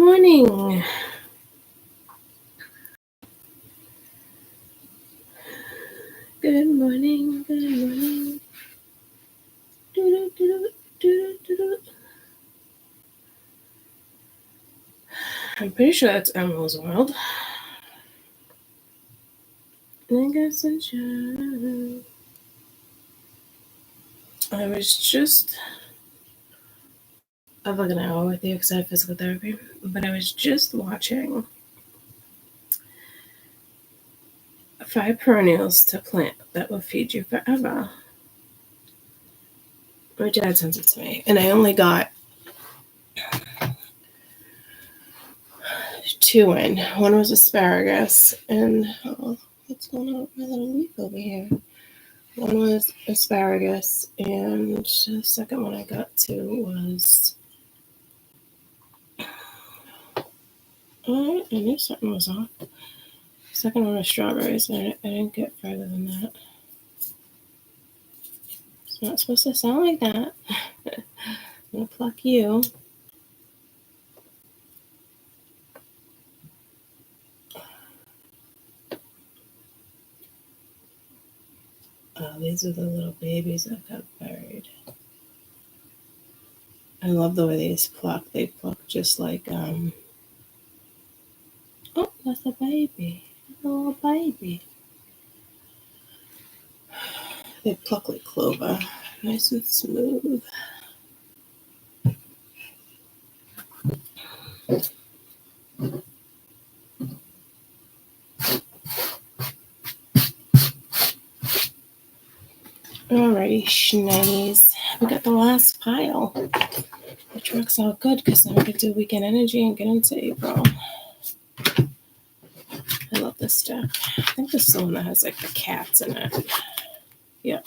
morning. Good morning. Good morning. I'm pretty sure that's Emerald's World. I guess sunshine. I was just I've like an hour with you because I have physical therapy, but I was just watching 5 perennials to plant that will feed you forever. My dad sent it to me, and I only got 2 in. One was asparagus, and what's going on with my little leaf over here? One was asparagus, and the second one I got to was I knew something was off. Second one was strawberries, and I didn't get further than that. It's not supposed to sound like that. I'm gonna pluck you. Oh, these are the little babies that got buried. I love the way these pluck. They pluck just like oh, that's a baby. A little baby. They pluck like clover. Nice and smooth. Alrighty, shnies. We got the last pile, which works out good because then we can do weekend energy and get into April. I love this deck. I think this is the one that has like the cats in it. Yep.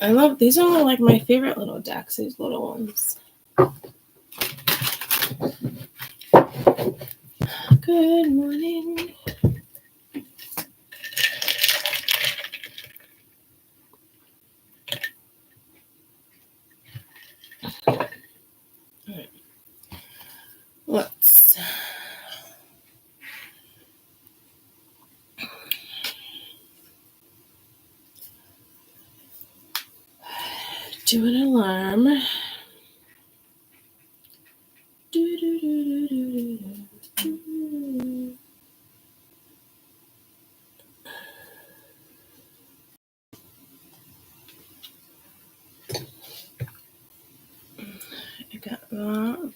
I love these are like my favorite little decks, these little ones. Good morning. Right. Let's do an alarm. I got that.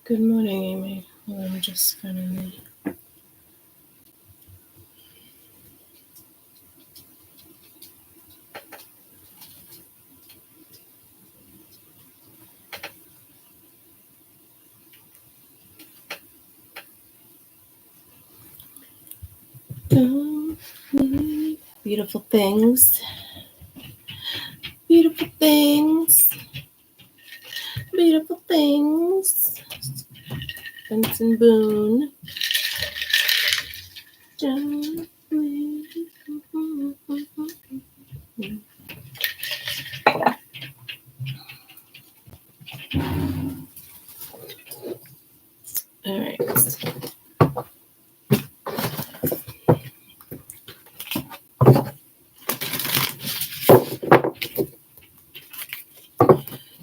Good morning, Amy. Let me just kind of. Beautiful things. Beautiful things. Beautiful things. Benson Boone. All right.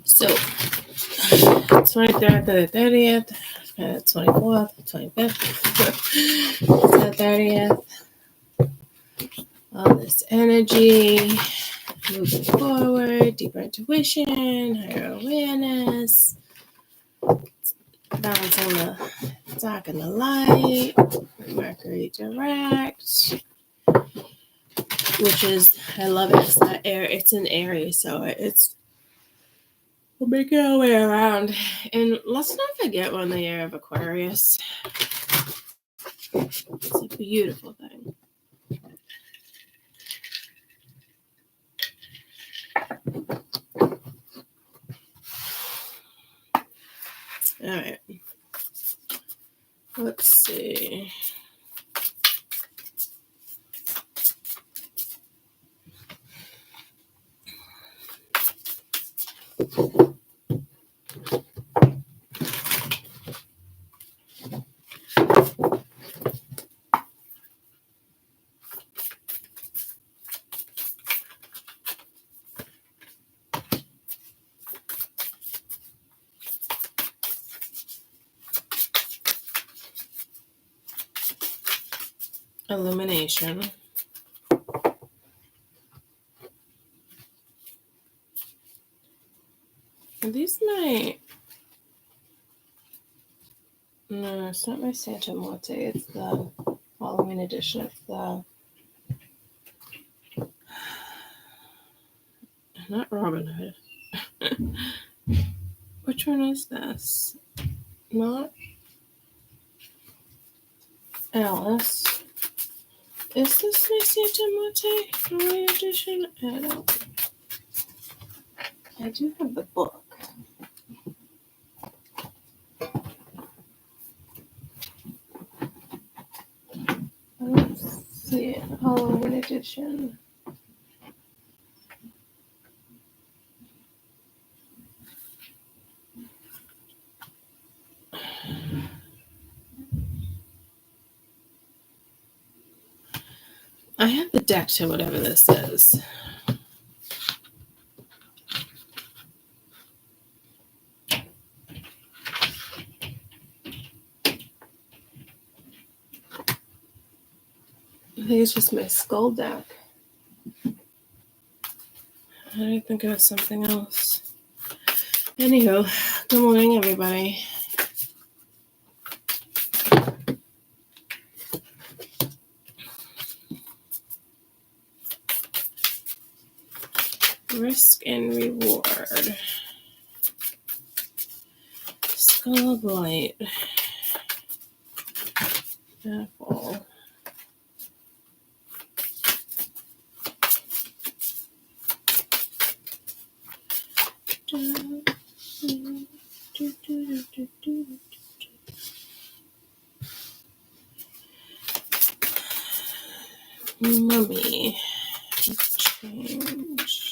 So, 23rd to the 30th, 24th, 25th, to the 30th. All this energy, moving forward, deeper intuition, higher awareness, balancing the dark and the light, Mercury direct, which is, I love it. It's not air, it's an Aries, so it's we'll make it our way around. And let's not forget we're in the year of Aquarius. It's a beautiful thing. All right. Let's see. Illumination. Are these my... No, it's not my Santa Morte. It's the Halloween edition of the... Not Robin Hood. Which one is this? Not Alice. Is this my Santa Morte Halloween edition? I don't. I do have the book. I don't see it. Halloween edition. I have the deck to whatever this is. I think it's just my skull deck. I didn't think it was something else. Anywho, good morning, everybody. Risk and reward. Skull of light. Apple. Mummy. Change.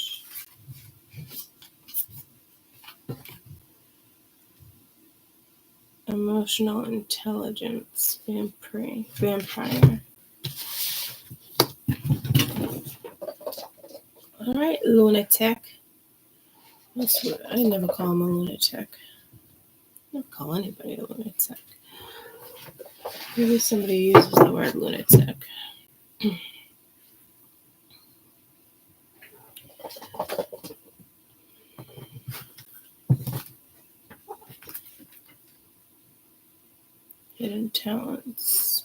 Emotional intelligence. Vampire. All right, lunatic. That's what I never call him a lunatic. I don't call anybody a lunatic. Maybe somebody uses the word lunatic. Hidden talents.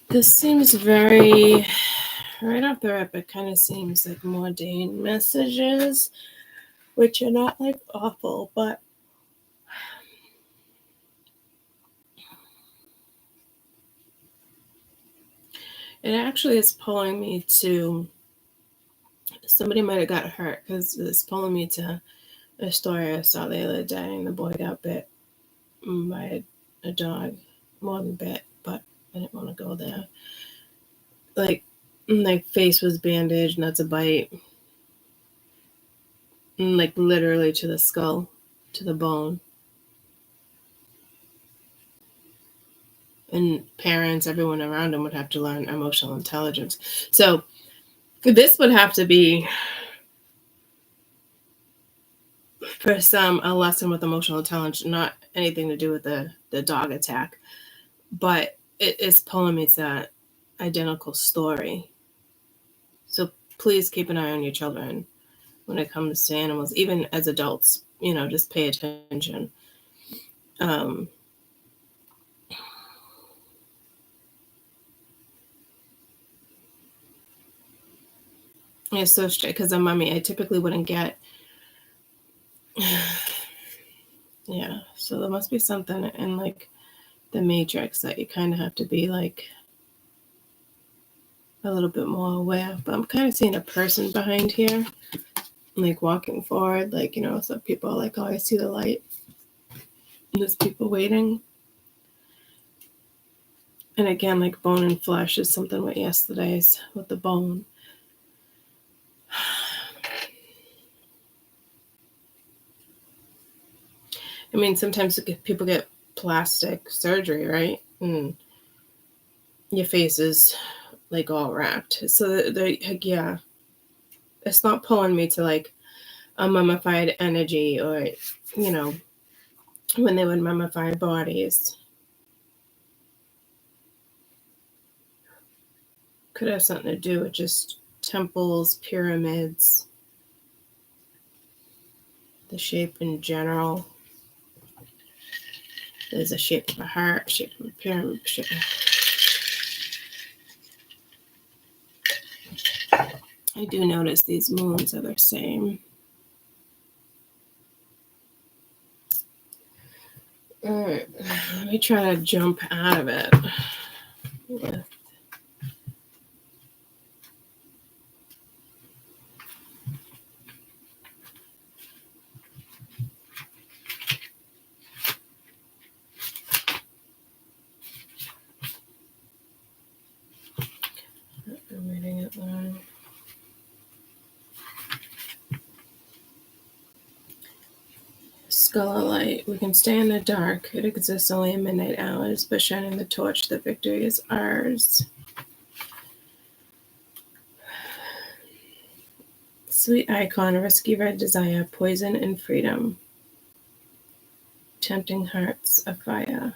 This seems very, right off the rip, it kind of seems like mundane messages, which are not like awful, but it actually is pulling me to, somebody might have got hurt because it's pulling me to a story I saw the other day, and the boy got bit by a dog, more than bit, but I didn't want to go there. Like face was bandaged, and that's a bite. And like literally to the skull, to the bone. And parents, everyone around him would have to learn emotional intelligence. So this would have to be, for some, a lesson with emotional intelligence, not anything to do with the dog attack. But it is pulling me to that identical story. So please keep an eye on your children when it comes to animals, even as adults, just pay attention. It's so strange because I'm mommy. I typically wouldn't get. Yeah, so there must be something in like the matrix that you kind of have to be like a little bit more aware. But I'm kind of seeing a person behind here, like walking forward, like some people are like, oh, I see the light. And there's people waiting. And again, like bone and flesh is something with yesterday's with the bone. I mean, sometimes people get plastic surgery, right? And your face is like all wrapped. So yeah, it's not pulling me to like a mummified energy or, when they would mummify bodies. Could have something to do with just temples, pyramids, the shape in general. There's a shape of a heart, shape of a pyramid. I do notice these moons are the same. All right, let me try to jump out of it. I'm reading it wrong. Skull of light. We can stay in the dark. It exists only in midnight hours, but shining the torch, the victory is ours. Sweet icon, risky red desire, poison and freedom. Tempting hearts afire.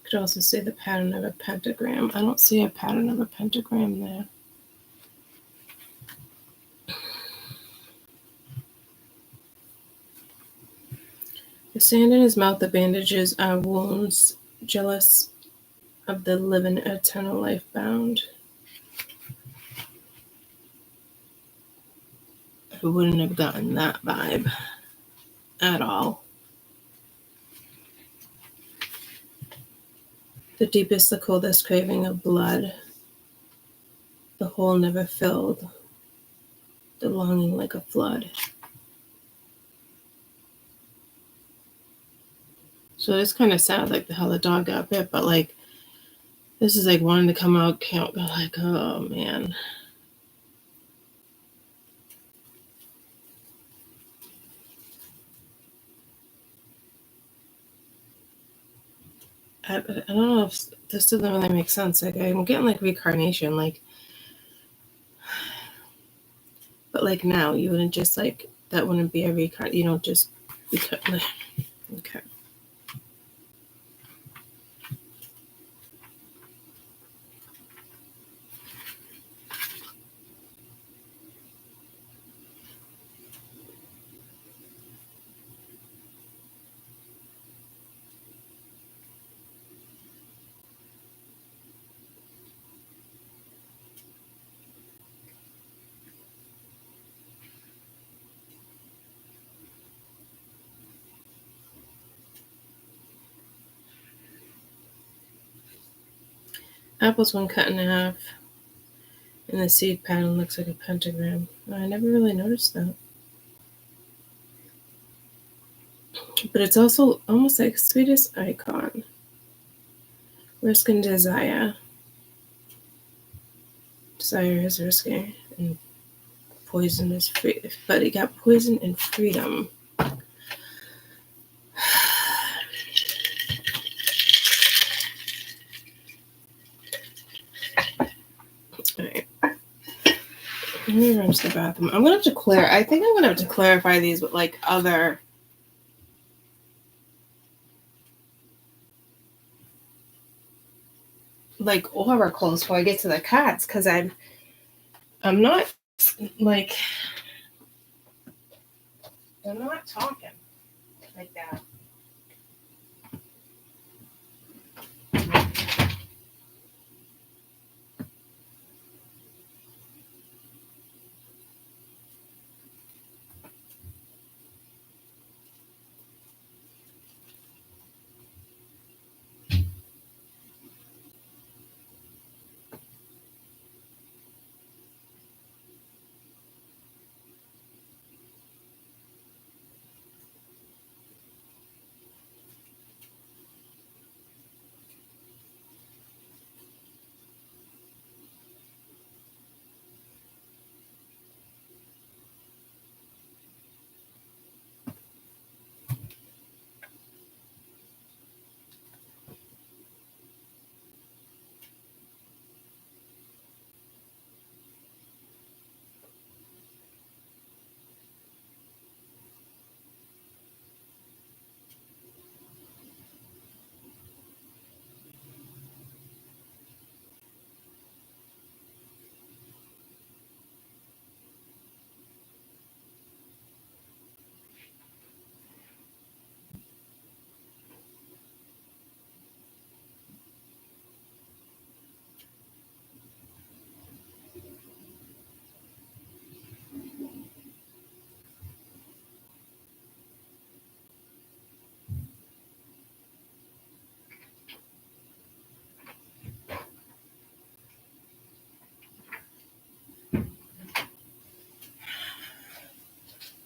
Could also see the pattern of a pentagram. I don't see a pattern of a pentagram there. The sand in his mouth, the bandages are wounds, jealous of the living eternal life bound. I wouldn't have gotten that vibe at all. The deepest, the coldest craving of blood, the hole never filled, the longing like a flood. So it's kind of sad, like how the dog got bit, but like this is like wanting to come out, can't go like, oh man. I don't know if this doesn't really make sense. Like I'm getting like reincarnation, like, but like now you wouldn't just like that wouldn't be a reincarnation. You don't just because okay. Apples when cut in half, and the seed pattern looks like a pentagram. I never really noticed that. But it's also almost like sweetest icon. Risk and desire. Desire is risky, and poison is free. But he got poison and freedom. Alright. Let me run to the bathroom. I'm gonna have to I think I'm gonna have to clarify these with like other like oracles before I get to the cards, because I'm not like, I'm not talking like that.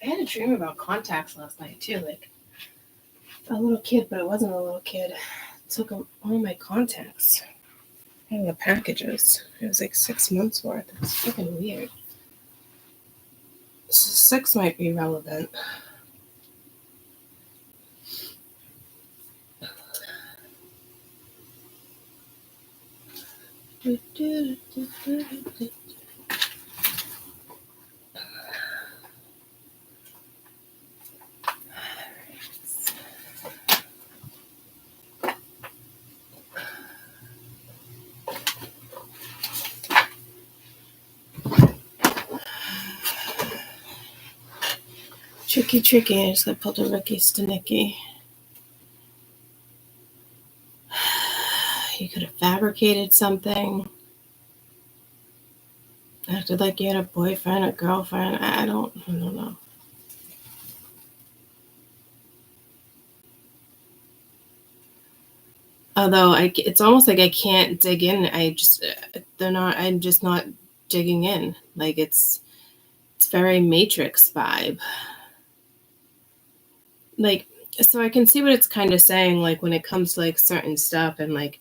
I had a dream about contacts last night too, like a little kid, but it wasn't a little kid. Took all my contacts out of the packages. It was like 6 months worth. It was fucking weird. So 6 might be relevant. Tricky. I just got pulled a Ricky Stanicki. You could have fabricated something. Acted like you had a boyfriend, a girlfriend. I don't know. Although it's almost like I can't dig in. I'm just not digging in. Like it's very Matrix vibe. Like, so I can see what it's kind of saying, like when it comes to like certain stuff and like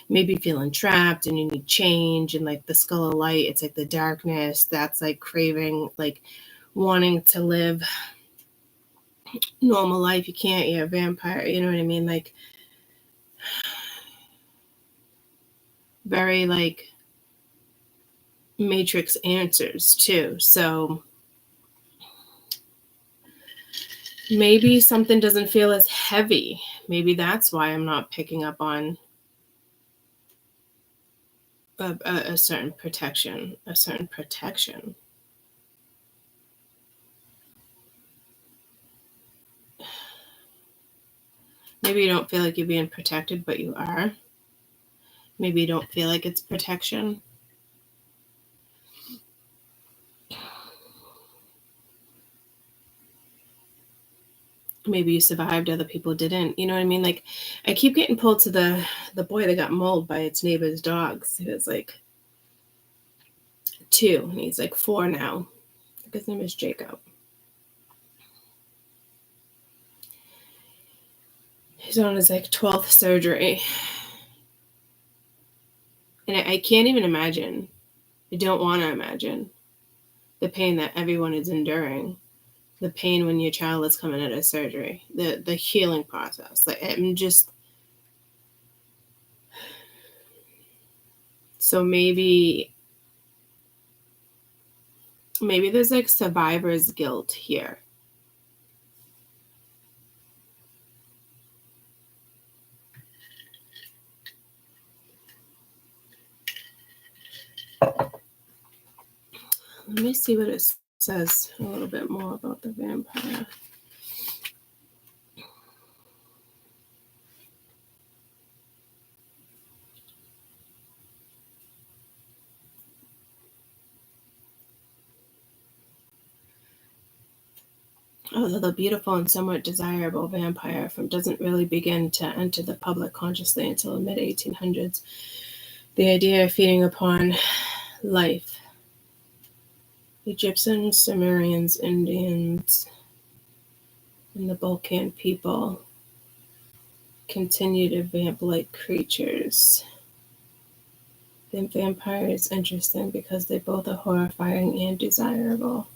maybe feeling trapped and you need change, and like the skull of light, it's like the darkness that's like craving, like wanting to live normal life. You can't, you're a vampire, you know what I mean? Like very like Matrix answers too. So maybe something doesn't feel as heavy. Maybe that's why I'm not picking up on a certain protection. Maybe you don't feel like you're being protected, but you are. Maybe you don't feel like it's protection. Maybe you survived, other people didn't. You know what I mean? Like, I keep getting pulled to the boy that got mauled by its neighbor's dogs. He was like 2, and he's like 4 now. I think his name is Jacob. He's on his like 12th surgery. And I can't even imagine. I don't want to imagine the pain that everyone is enduring. The pain when your child is coming out of surgery. The healing process. Like, I'm just... So maybe there's like survivor's guilt here. Let me see what it says a little bit more about the vampire. Although the beautiful and somewhat desirable vampire doesn't really begin to enter the public consciously until the mid-1800s, the idea of feeding upon life. Egyptians, Sumerians, Indians, and the Balkan people continue to vamp-like creatures. The vampire is interesting because they both are horrifying and desirable.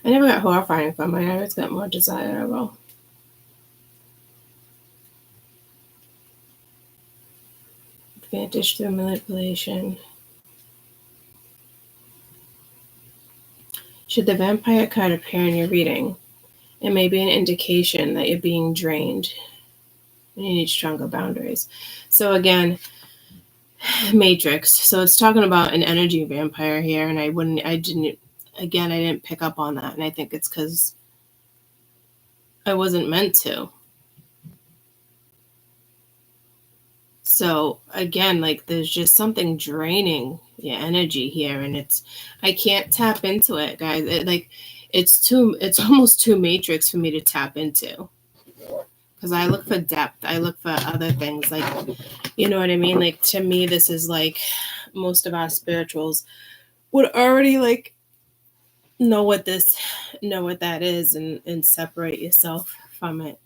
I never got horrifying from it. I always got more desirable. Advantage through manipulation. Should the vampire card appear in your reading, it may be an indication that you're being drained and you need stronger boundaries. So again, Matrix. So it's talking about an energy vampire here, and I didn't pick up on that, and I think it's because I wasn't meant to. So again, like there's just something draining your energy here, and I can't tap into it, guys. It's almost too Matrix for me to tap into. Because I look for depth. I look for other things. Like, you know what I mean? Like, to me, this is like most of our spirituals would already like know what that is and separate yourself from it.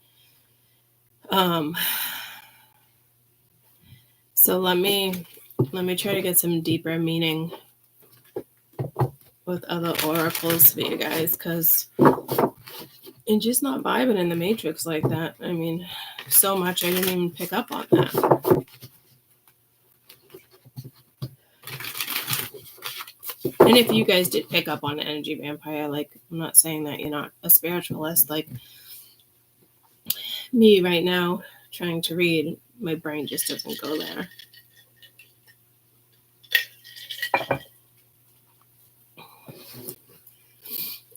So let me try to get some deeper meaning with other oracles for you guys, because I'm just not vibing in the Matrix like that. I mean, so much I didn't even pick up on that. And if you guys did pick up on an energy vampire, like, I'm not saying that you're not a spiritualist. Like me right now, trying to read, my brain just doesn't go there.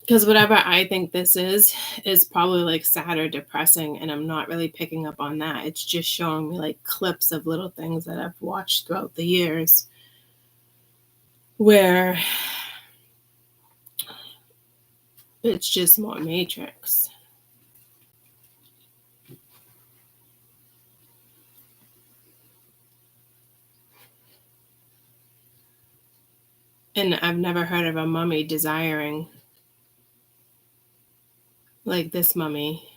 Because whatever I think this is probably like sad or depressing, and I'm not really picking up on that. It's just showing me like clips of little things that I've watched throughout the years where it's just more Matrix. And I've never heard of a mummy desiring, like this mummy,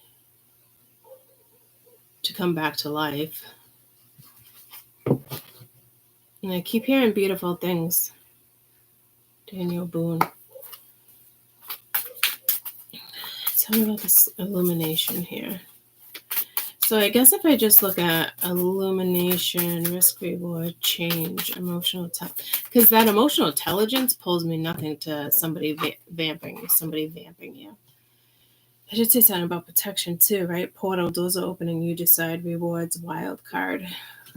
to come back to life. And I keep hearing beautiful things. Daniel Boone. Tell me about this illumination here. So I guess if I just look at illumination, risk, reward, change, emotional, because that emotional intelligence pulls me nothing to somebody vamping you. I should say something about protection too, right? Portal, doors are opening, you decide, rewards, wild card.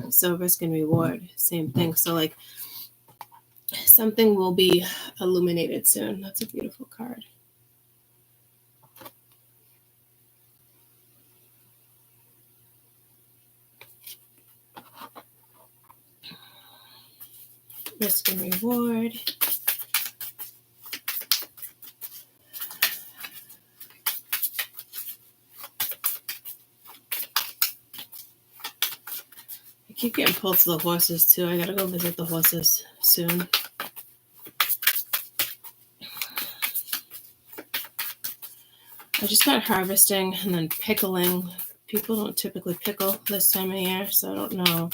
So risk and reward, same thing. So like something will be illuminated soon. That's a beautiful card. Risk and reward. I keep getting pulled to the horses too. I gotta go visit the horses soon. I just got harvesting and then pickling. People don't typically pickle this time of year, so I don't know.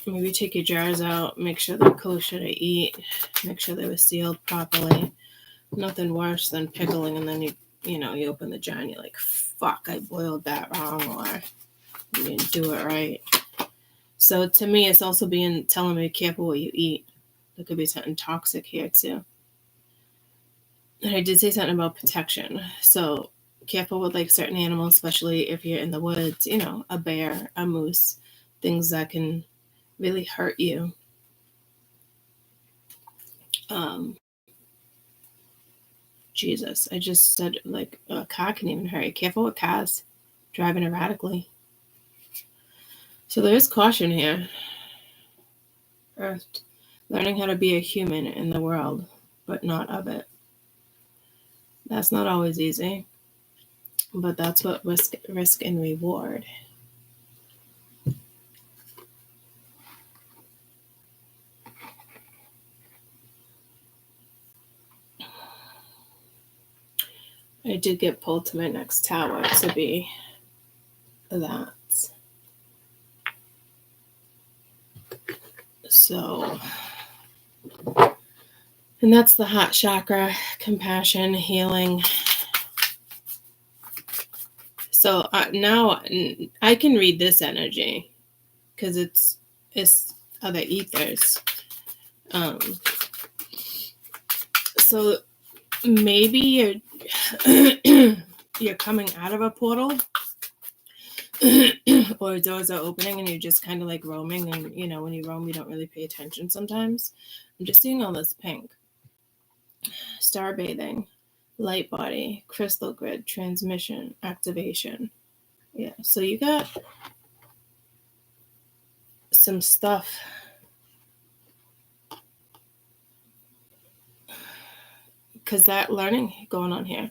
Maybe take your jars out, make sure they're kosher to eat, make sure they were sealed properly. Nothing worse than pickling and then you open the jar and you're like, fuck, I boiled that wrong, or you didn't do it right. So to me, it's also telling me be careful what you eat. There could be something toxic here too. And I did say something about protection. So careful with like certain animals, especially if you're in the woods, a bear, a moose, things that can really hurt you. Jesus, I just said, like, a car can even hurt you. Careful with cars driving erratically. So there's caution here. Earth, learning how to be a human in the world, but not of it. That's not always easy, but that's what risk and reward. I did get pulled to my next tower to be that. So, and that's the heart chakra, compassion, healing. So now I can read this energy because it's other ethers. So maybe you're coming out of a portal or doors are opening and you're just kind of like roaming, and when you roam you don't really pay attention sometimes. I'm just seeing all this pink. Star bathing, light body, crystal grid, transmission, activation. Yeah, so you got some stuff because that learning going on here,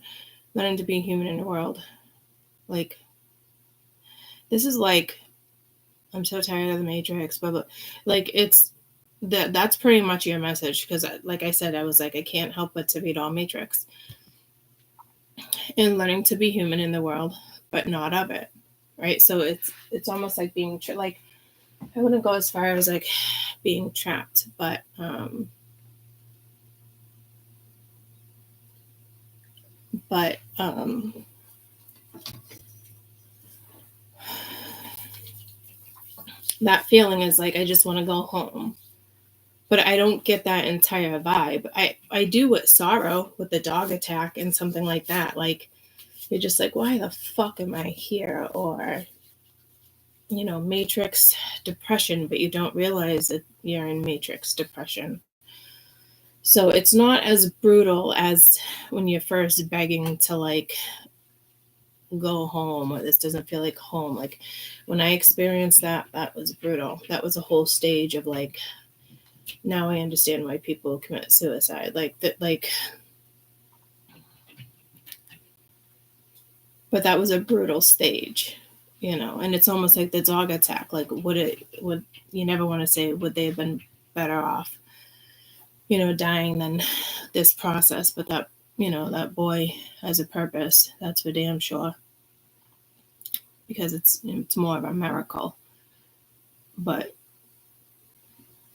learning to be human in the world. Like, this is like, I'm so tired of the Matrix, but like, it's that's pretty much your message, because like I said, I was like, I can't help but to read all Matrix. And learning to be human in the world, but not of it, right? So it's almost like being like, I wouldn't go as far as like being trapped, but that feeling is like, I just want to go home. But I don't get that entire vibe. I do with sorrow, with the dog attack and something like that. Like, you're just like, why the fuck am I here? Or, Matrix depression, but you don't realize that you're in Matrix depression. So it's not as brutal as when you're first begging to like go home, or this doesn't feel like home. Like, when I experienced that was brutal. That was a whole stage of like, now I understand why people commit suicide. Like that, like, but that was a brutal stage, and it's almost like the dog attack. Like, would you never want to say, would they have been better off, dying than this process? But that, that boy has a purpose. That's for damn sure. Because it's more of a miracle. But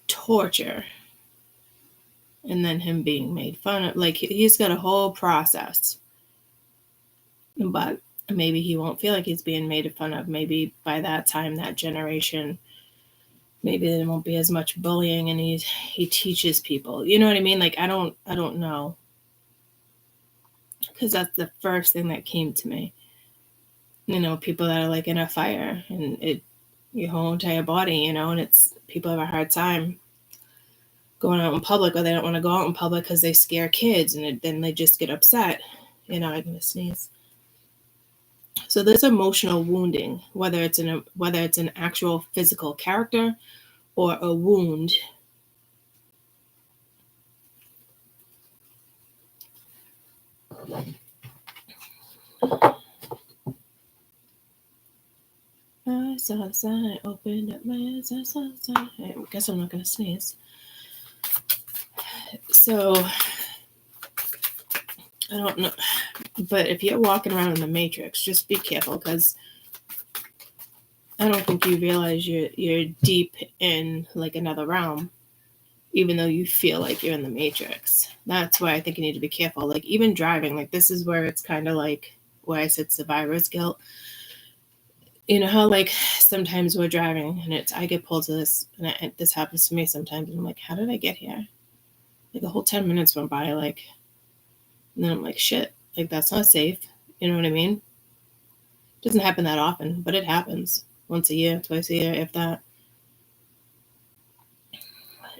torture, and then him being made fun of, like, he's got a whole process. But maybe he won't feel like he's being made fun of. Maybe by that time, that generation, maybe there won't be as much bullying, and he teaches people. You know what I mean? Like, I don't know, because that's the first thing that came to me. People that are like in a fire, and your whole entire body, and it's, people have a hard time going out in public, or they don't want to go out in public because they scare kids, and then they just get upset. I'm gonna sneeze. So there's emotional wounding, whether it's an actual physical character or a wound. I saw a sign, opened up my eyes, I saw a sign. I guess I'm not gonna sneeze. So I don't know, but if you're walking around in the Matrix, just be careful, because I don't think you realize you're deep in like another realm, even though you feel like you're in the Matrix. That's why I think you need to be careful. Like, even driving, like, this is where it's kind of like where I said survivor's guilt. You know how like sometimes we're driving and I get pulled to this, and this happens to me sometimes, and I'm like, how did I get here? Like, the whole 10 minutes went by, like, and then I'm like, shit, like, that's not safe. You know what I mean? It doesn't happen that often, but it happens once a year, twice a year, if that.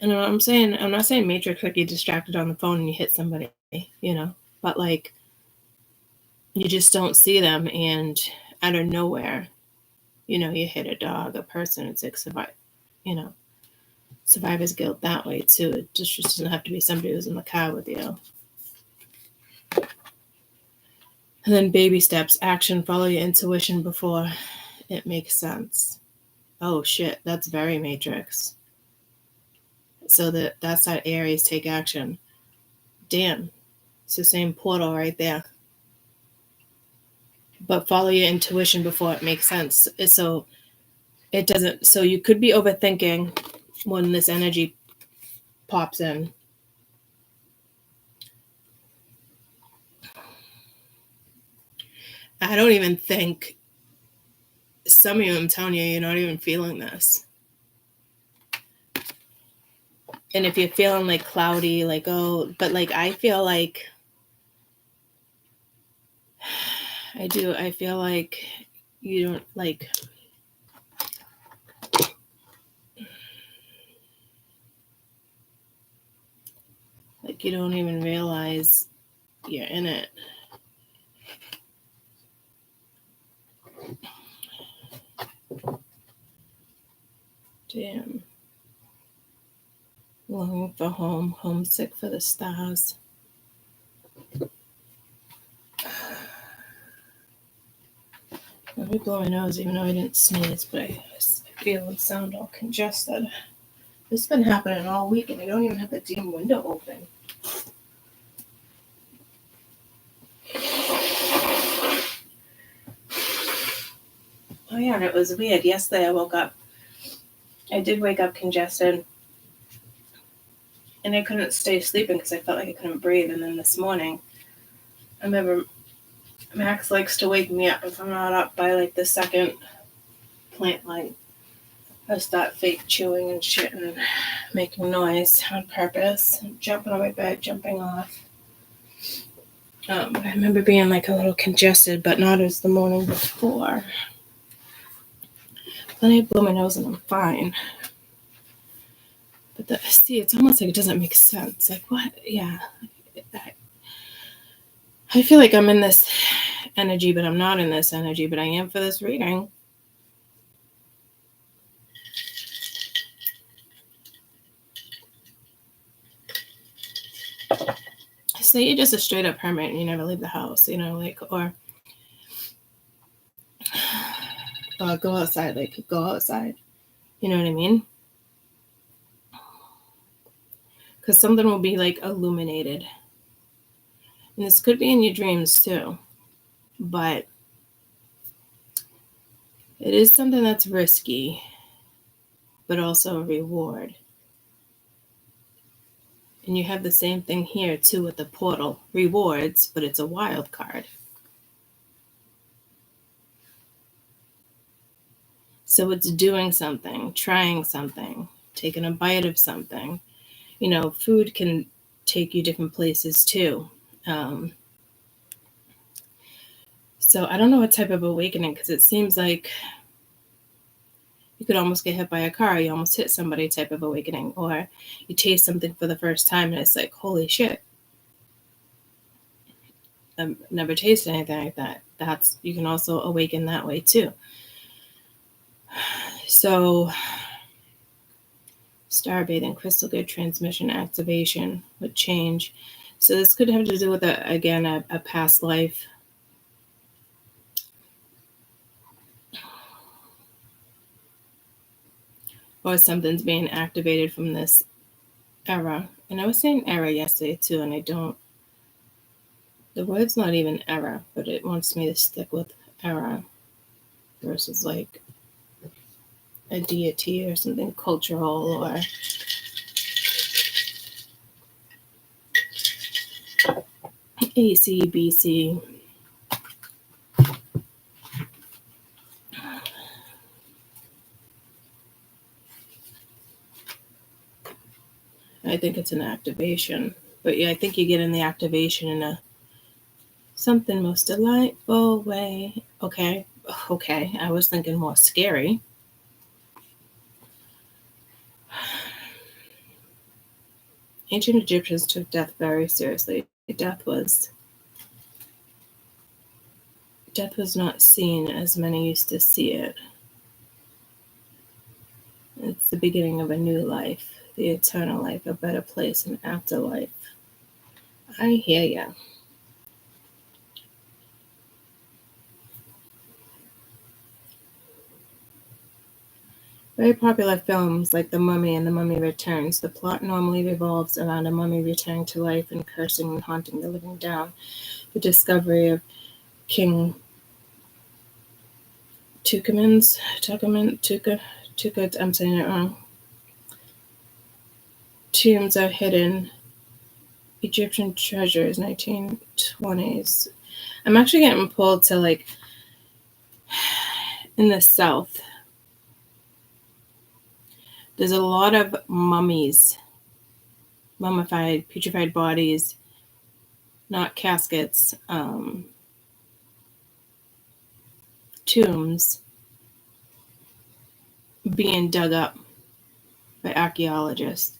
And I'm not saying matrix like you're distracted on the phone and you hit somebody, but like you just don't see them, and out of nowhere, you hit a dog, a person. It's like survivor's guilt that way too. It just doesn't have to be somebody who's in the car with you. And then baby steps, action, follow your intuition before it makes sense. Oh shit, that's very matrix. So that's that Aries, take action. Damn, it's the same portal right there. But follow your intuition before it makes sense. So it doesn't. So you could be overthinking when this energy pops in. I don't even think some of you, I'm telling you, you're not even feeling this. And if you're feeling like cloudy, like, oh, but like I feel like I feel like you don't like you don't even realize you're in it. Damn. Longing for home, homesick for the stars. Let me blow my nose, even though I didn't sneeze, but I feel and sound all congested. This has been happening all week, and I don't even have the damn window open. Oh yeah, and it was weird. Yesterday I woke up. I did wake up congested, and I couldn't stay sleeping because I felt like I couldn't breathe. And then this morning, I remember Max likes to wake me up if I'm not up by like the second plant light. I start fake chewing and shit and making noise on purpose, jumping on my bed, jumping off. I remember being like a little congested, but not as the morning before. Then I blow my nose and I'm fine. But see, it's almost like it doesn't make sense. Like, what? Yeah. I feel like I'm in this energy, but I'm not in this energy, but I am for this reading. Say you're just a straight up hermit and you never leave the house, or go outside, go outside. You know what I mean? Because something will be like illuminated. And this could be in your dreams too. But it is something that's risky, but also a reward. And you have the same thing here too with the portal. Rewards, but it's a wild card. So it's doing something, trying something, taking a bite of something. Food can take you different places too. So I don't know what type of awakening, because it seems like you could almost get hit by a car, you almost hit somebody type of awakening, or you taste something for the first time and it's like, holy shit. I've never tasted anything like that. You can also awaken that way too. So star bathing, crystal grid transmission, activation with change. So this could have to do with a past life. Or something's being activated from this era. And I was saying era yesterday too, and the word's not even era, but it wants me to stick with era versus like a deity or something cultural, or AC, BC. I think it's an activation. But yeah, I think you get in the activation in a something most delightful way. Okay. I was thinking more scary. Ancient Egyptians took death very seriously. Death was not seen as many used to see it. It's the beginning of a new life, the eternal life, a better place, an afterlife. I hear ya. Very popular films like The Mummy and The Mummy Returns. The plot normally revolves around a mummy returning to life and cursing and haunting the living down. The discovery of King Tuka, I'm saying it wrong. Tombs of hidden Egyptian treasures, 1920s. I'm actually getting pulled to like in the South. There's a lot of mummies, mummified, putrefied bodies, not caskets, tombs being dug up by archaeologists.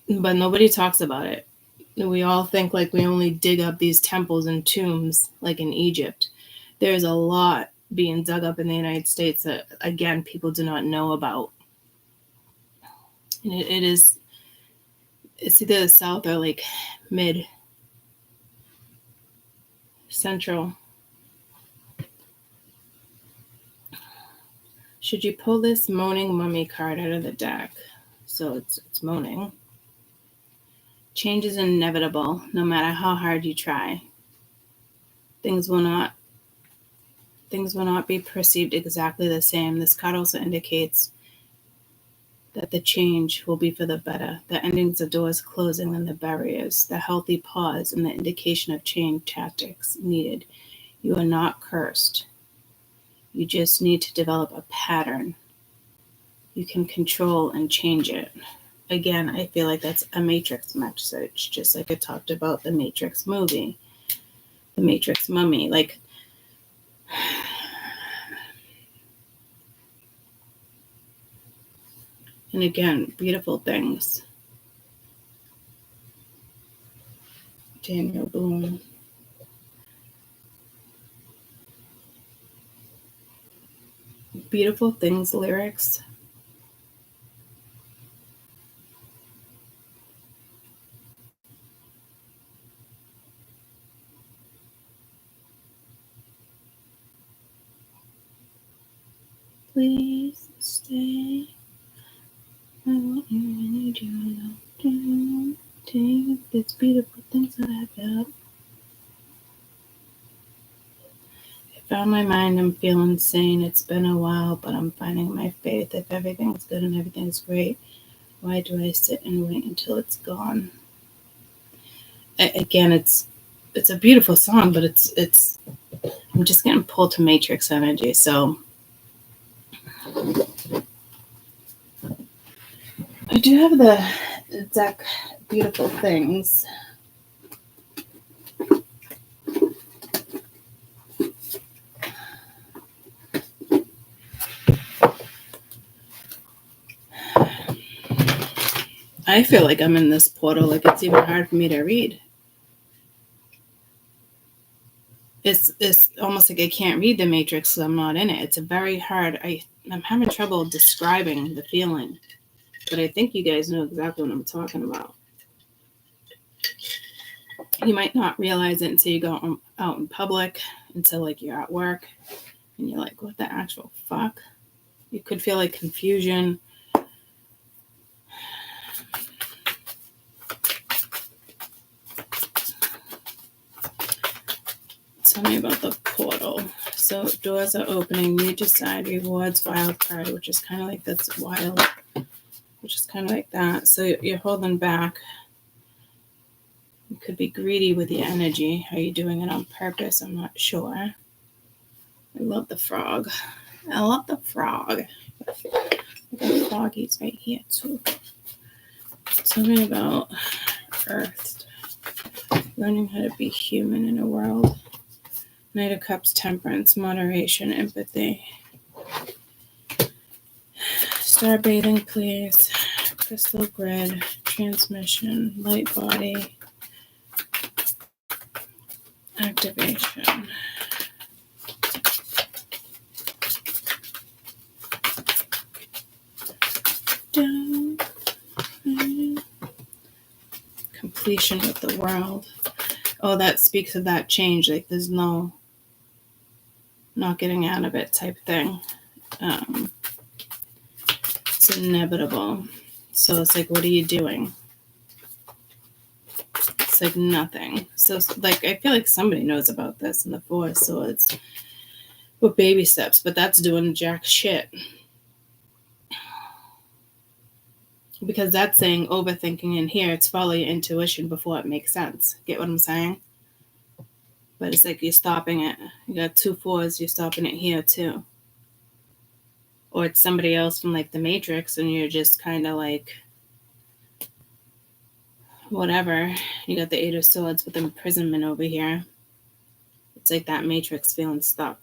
But nobody talks about it. We all think like we only dig up these temples and tombs like in Egypt. There's a lot being dug up in the United States that, again, people do not know about. And it's either the South or like mid-central. Should you pull this moaning mummy card out of the deck? So it's moaning. Change is inevitable, no matter how hard you try. Things will not be perceived exactly the same. This card also indicates that the change will be for the better. The endings of doors closing and the barriers, the healthy pause and the indication of change tactics needed. You are not cursed. You just need to develop a pattern. You can control and change it. Again, I feel like that's a Matrix message, just like I talked about the Matrix movie, the Matrix mummy. Like, and again, beautiful things. Daniel Boone. Beautiful things lyrics. Please stay. I want you, I need you, I love you. Take these beautiful things that I've got. I found my mind, I'm feeling sane. It's been a while, but I'm finding my faith. If everything's good and everything's great, why do I sit and wait until it's gone? Again, it's a beautiful song, but it's I'm just getting pulled to Matrix energy. So I do have the deck Beautiful Things. I feel like I'm in this portal, like it's even hard for me to read. It's almost like I can't read the Matrix because I'm not in it. It's a very hard, I'm having trouble describing the feeling, but I think you guys know exactly what I'm talking about. You might not realize it until you go out in public, until like you're at work, and you're like, what the actual fuck? You could feel like confusion. Tell me about the portal. So doors are opening, you decide, rewards, wild card, which is kind of like that's wild, which is kind of like that. So you're holding back. You could be greedy with your energy. Are you doing it on purpose? I'm not sure. I love the frog. I love the frog. The froggies right here too. Tell me about Earth. Learning how to be human in a world. Knight of Cups, temperance, moderation, empathy. Star bathing, please. Crystal grid, transmission, light body, activation. Completion with the world. Oh, that speaks of that change. Like there's no not getting out of it type thing. It's inevitable. So it's like, what are you doing? It's like nothing. So like, I feel like somebody knows about this in the Four, so it's with baby steps, but that's doing jack shit. Because that's saying overthinking in here, it's follow your intuition before it makes sense. Get what I'm saying? But it's like you're stopping it. You got 2 4s, you're stopping it here too. Or it's somebody else from like the Matrix and you're just kind of like, whatever. You got the 8 of Swords with imprisonment over here. It's like that Matrix feeling stuck.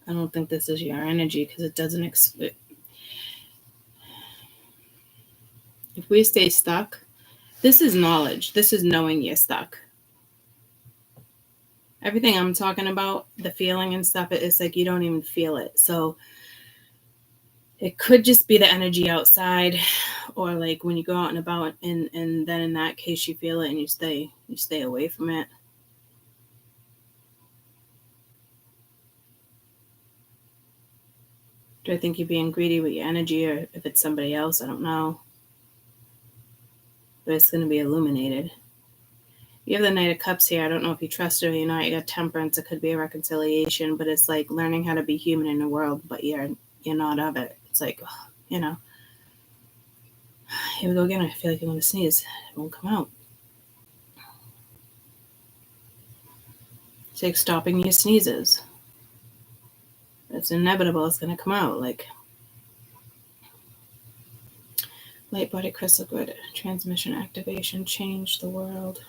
I don't think this is your energy because it doesn't if we stay stuck, this is knowledge. This is knowing you're stuck. Everything I'm talking about, the feeling and stuff, it's like you don't even feel it. So it could just be the energy outside, or like when you go out and about, and then in that case you feel it and you stay away from it. Do I think you're being greedy with your energy, or if it's somebody else, I don't know. But it's going to be illuminated. You have the Knight of Cups here. I don't know if you trust it or not. You got Temperance. It could be a reconciliation, but it's like learning how to be human in the world, but you're not of it. It's like, you know, here we go again. I feel like I'm going to sneeze. It won't come out. It's like stopping your sneezes. It's inevitable. It's going to come out. Like light body crystal grid, transmission activation, change the world.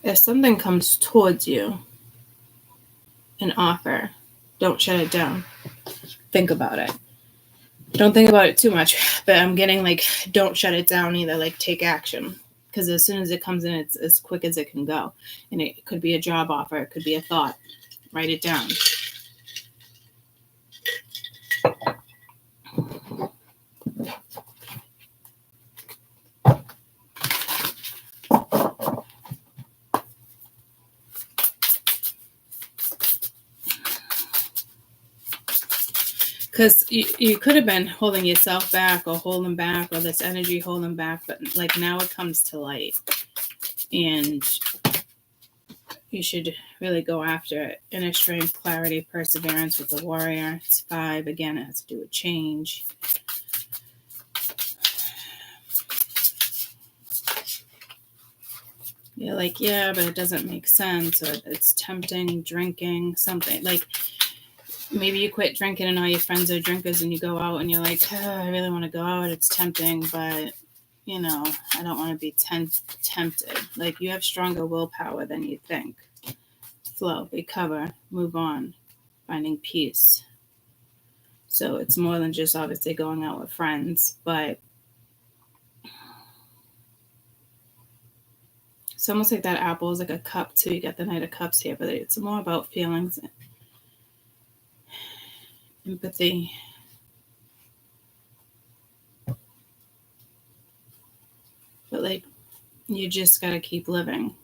If something comes towards you, an offer, don't shut it down. Think about it. Don't think about it too much, but I'm getting like, don't shut it down either. Like take action, because as soon as it comes in, it's as quick as it can go. And it could be a job offer. It could be a thought. Write it down. Because you could have been holding yourself back or holding back, or this energy holding back, but like now it comes to light. And you should really go after it. Inner strength, clarity, perseverance with the Warrior. It's 5. Again, it has to do with change. You're like, yeah, but it doesn't make sense, or it's tempting, drinking, something. Like, maybe you quit drinking and all your friends are drinkers and you go out and you're like, I really want to go out. It's tempting, but, you know, I don't want to be tempted. Like, you have stronger willpower than you think. Flow, recover, move on, finding peace. So it's more than just obviously going out with friends, but it's almost like that apple is like a cup too. You got the Knight of Cups here, but it's more about feelings, empathy. But like, you just got to keep living.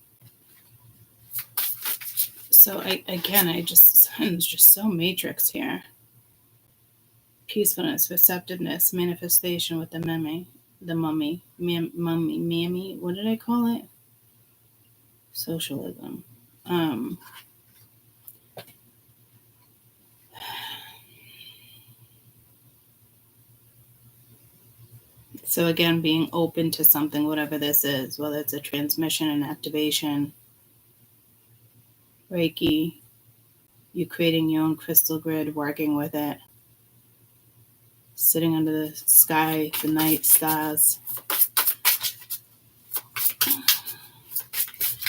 So it's just so matrix here. Peacefulness, receptiveness, manifestation with the mummy. What did I call it? Socialism. So again, being open to something, whatever this is, whether it's a transmission, an activation, Reiki, you creating your own crystal grid, working with it, sitting under the sky, the night stars.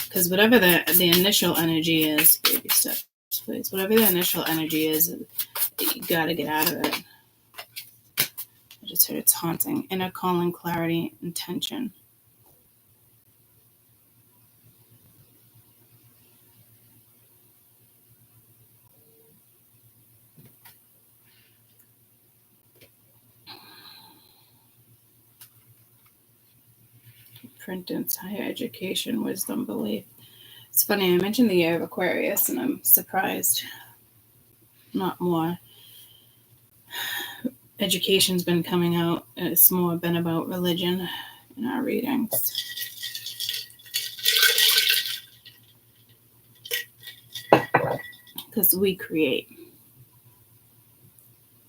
Because whatever the initial energy is, baby steps, please. Whatever the initial energy is, you gotta get out of it. I just heard it's haunting. Inner calling, clarity, intention. Printance, higher education, wisdom, belief. It's funny, I mentioned the year of Aquarius, and I'm surprised not more education's been coming out. It's more been about religion in our readings. Because we create.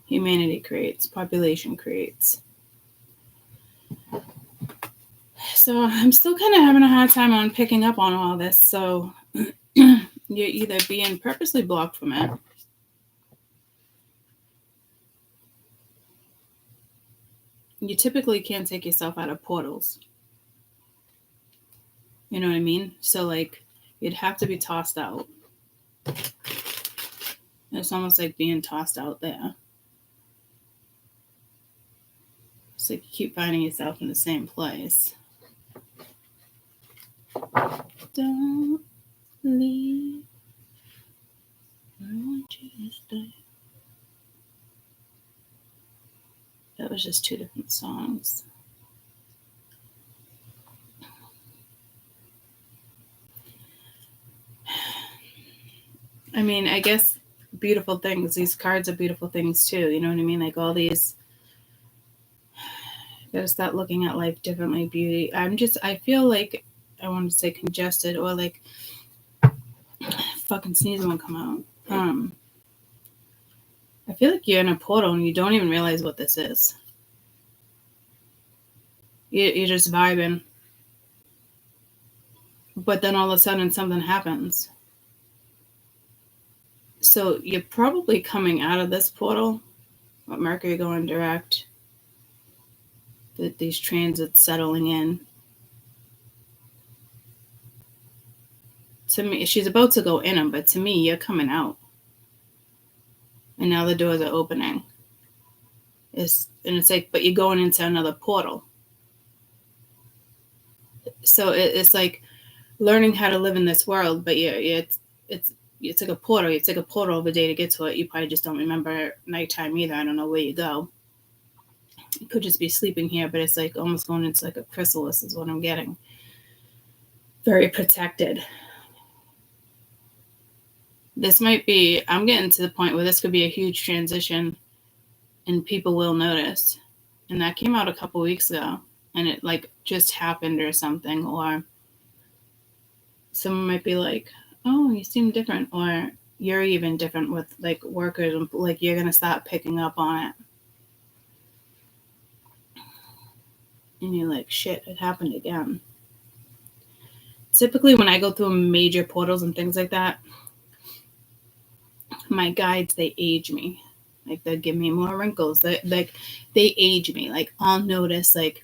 Humanity creates. Population creates. So I'm still kind of having a hard time on picking up on all this. So you're either being purposely blocked from it, you typically can't take yourself out of portals. You know what I mean? So like you'd have to be tossed out. It's almost like being tossed out there. It's like you keep finding yourself in the same place. Don't leave. I want you to stay. That was just two different songs. I mean, I guess beautiful things. These cards are beautiful things too. You know what I mean? Like all these. You gotta start looking at life differently. Beauty. I feel like I want to say congested or like fucking sneeze won't come out. I feel like you're in a portal and you don't even realize what this is. You're just vibing. But then all of a sudden something happens. So you're probably coming out of this portal with Mercury going direct. These transits settling in. To me, she's about to go in them, but to me, you're coming out. And now the doors are opening. It's like, but you're going into another portal. So it's like learning how to live in this world, but it's like a portal. You take a portal of a day to get to it. You probably just don't remember nighttime either. I don't know where you go. You could just be sleeping here, but it's like almost going into like a chrysalis is what I'm getting. Very protected. This might be, I'm getting to the point where this could be a huge transition and people will notice. And that came out a couple weeks ago and it like just happened or something, or someone might be like, oh, you seem different, or you're even different with like workers, like you're going to start picking up on it. And you're like, shit, it happened again. Typically when I go through major portals and things like that, my guides, they age me. Like they'll give me more wrinkles. They age me. Like I'll notice like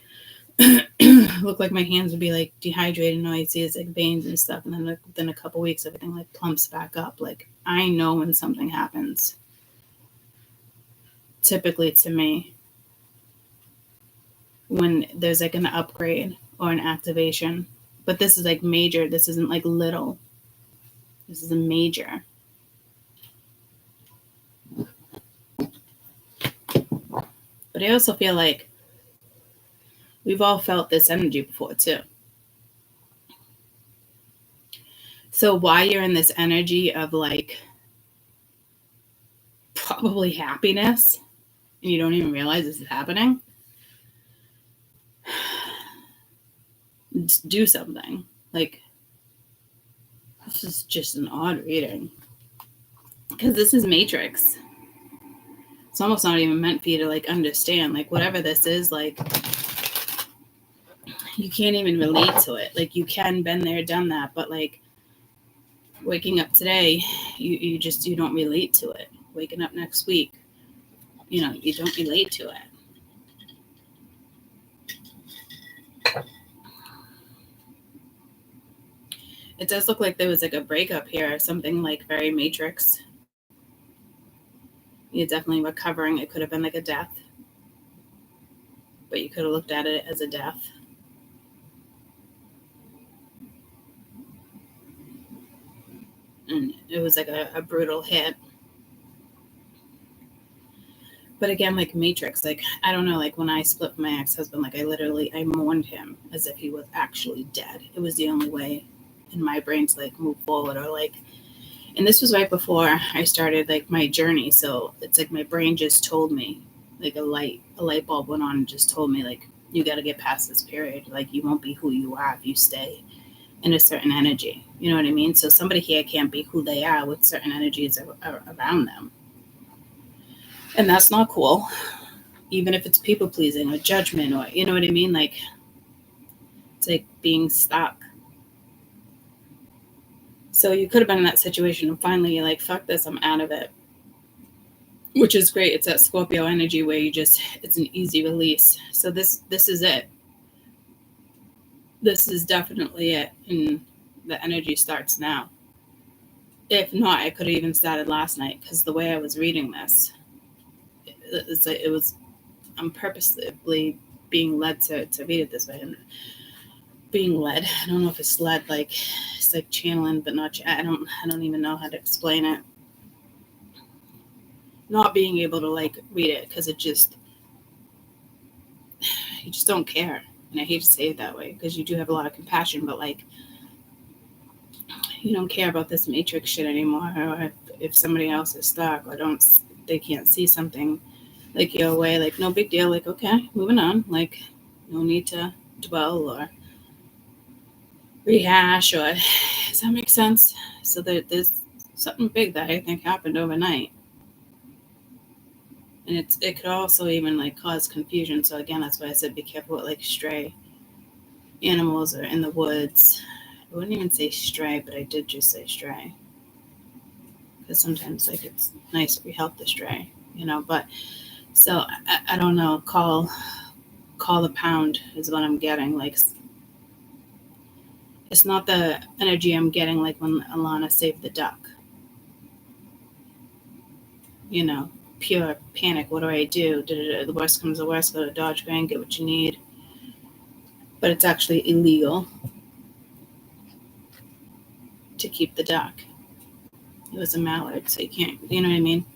look like my hands would be like dehydrated and all you see is like veins and stuff. And then within a couple weeks, everything like plumps back up. Like I know when something happens. Typically to me, when there's like an upgrade or an activation. But this is like major. This isn't like little. This is a major. But I also feel like we've all felt this energy before too. So while you're in this energy of like probably happiness and you don't even realize this is happening, do something. Like this is just an odd reading because this is Matrix. It's almost not even meant for you to like understand, like whatever this is, like you can't even relate to it. Like you can been there, done that, but like waking up today, you don't relate to it. Waking up next week, you don't relate to it. It does look like there was like a breakup here, something like very Matrix. You're definitely recovering. It could have been like a death, but you could have looked at it as a death. And it was like a brutal hit. But again, like Matrix, like, I don't know, like when I split from my ex-husband, like I mourned him as if he was actually dead. It was the only way in my brain to like move forward, or like, and this was right before I started like my journey. So it's like my brain just told me, like a light bulb went on and just told me, like, you got to get past this period. Like, you won't be who you are if you stay in a certain energy. You know what I mean? So somebody here can't be who they are with certain energies around them. And that's not cool, even if it's people pleasing or judgment, or, you know what I mean? Like, it's like being stuck. So you could have been in that situation and finally you're like, fuck this, I'm out of it. Which is great. It's that Scorpio energy where it's an easy release. So this is it. This is definitely it. And the energy starts now. If not, I could have even started last night, because the way I was reading this, I'm purposely being led to read it this way. And being led, I don't know if it's led, like it's like channeling, but not. I don't even know how to explain it. Not being able to like read it, because you just don't care. And I hate to say it that way, because you do have a lot of compassion, but like, you don't care about this Matrix shit anymore. Or if somebody else is stuck, or they can't see something like your way, like, no big deal. Like, okay, moving on. Like, no need to dwell or rehash, or does that make sense? So there's something big that I think happened overnight. And it could also even like cause confusion. So again, that's why I said be careful with like stray animals or in the woods. I wouldn't even say stray, but I did just say stray, because sometimes like it's nice if we help the stray, but so I don't know, call the pound is what I'm getting. Like, it's not the energy I'm getting like when Alana saved the duck, pure panic. What do I do? The worst comes to worst, go to Dodge Grand, get what you need. But it's actually illegal to keep the duck. It was a mallard, so you can't, you know what I mean?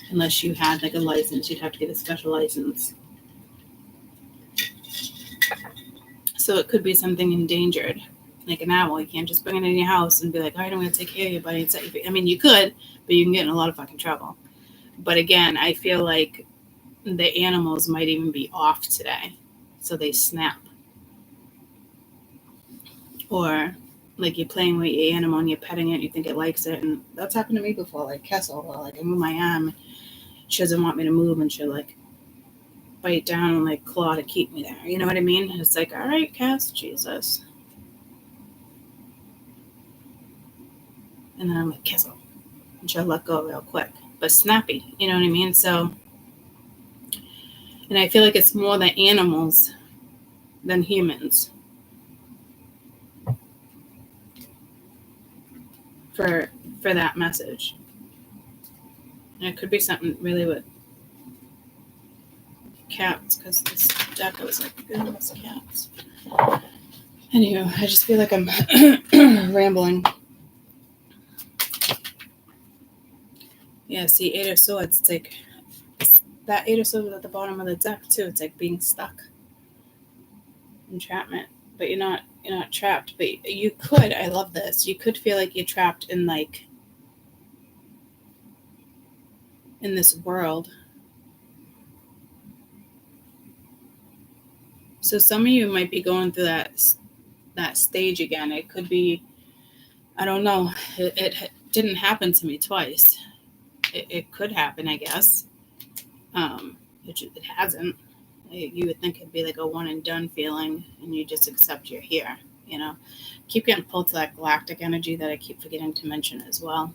Unless you had like a license, you'd have to get a special license. So it could be something endangered, like an owl. You can't just bring it in your house and be like, all right, I'm going to take care of you, buddy. I mean, you could, but you can get in a lot of fucking trouble. But again, I feel like the animals might even be off today, so they snap. Or like you're playing with your animal and you're petting it and you think it likes it. And that's happened to me before, like Kessel. Like, I move my arm, she doesn't want me to move, and she'll like bite down and like claw to keep me there. You know what I mean? And it's like, all right, Cass, Jesus. And then I'm like, Kessel. And she'll let go real quick, but snappy. You know what I mean? So, and I feel like it's more the animals than humans for that message. And it could be something really with cats, because this deck, I was like, oh, it's cats. Anyway, I just feel like I'm rambling. Yeah, see, Eight of Swords, it's like that Eight of Swords at the bottom of the deck too. It's like being stuck. Entrapment. But you're not trapped. But you could, I love this, you could feel like you're trapped in like in this world. So some of you might be going through that stage again. It could be, I don't know, it didn't happen to me twice. It could happen, I guess. It hasn't. You would think it'd be like a one and done feeling, and you just accept you're here. Keep getting pulled to that galactic energy that I keep forgetting to mention as well.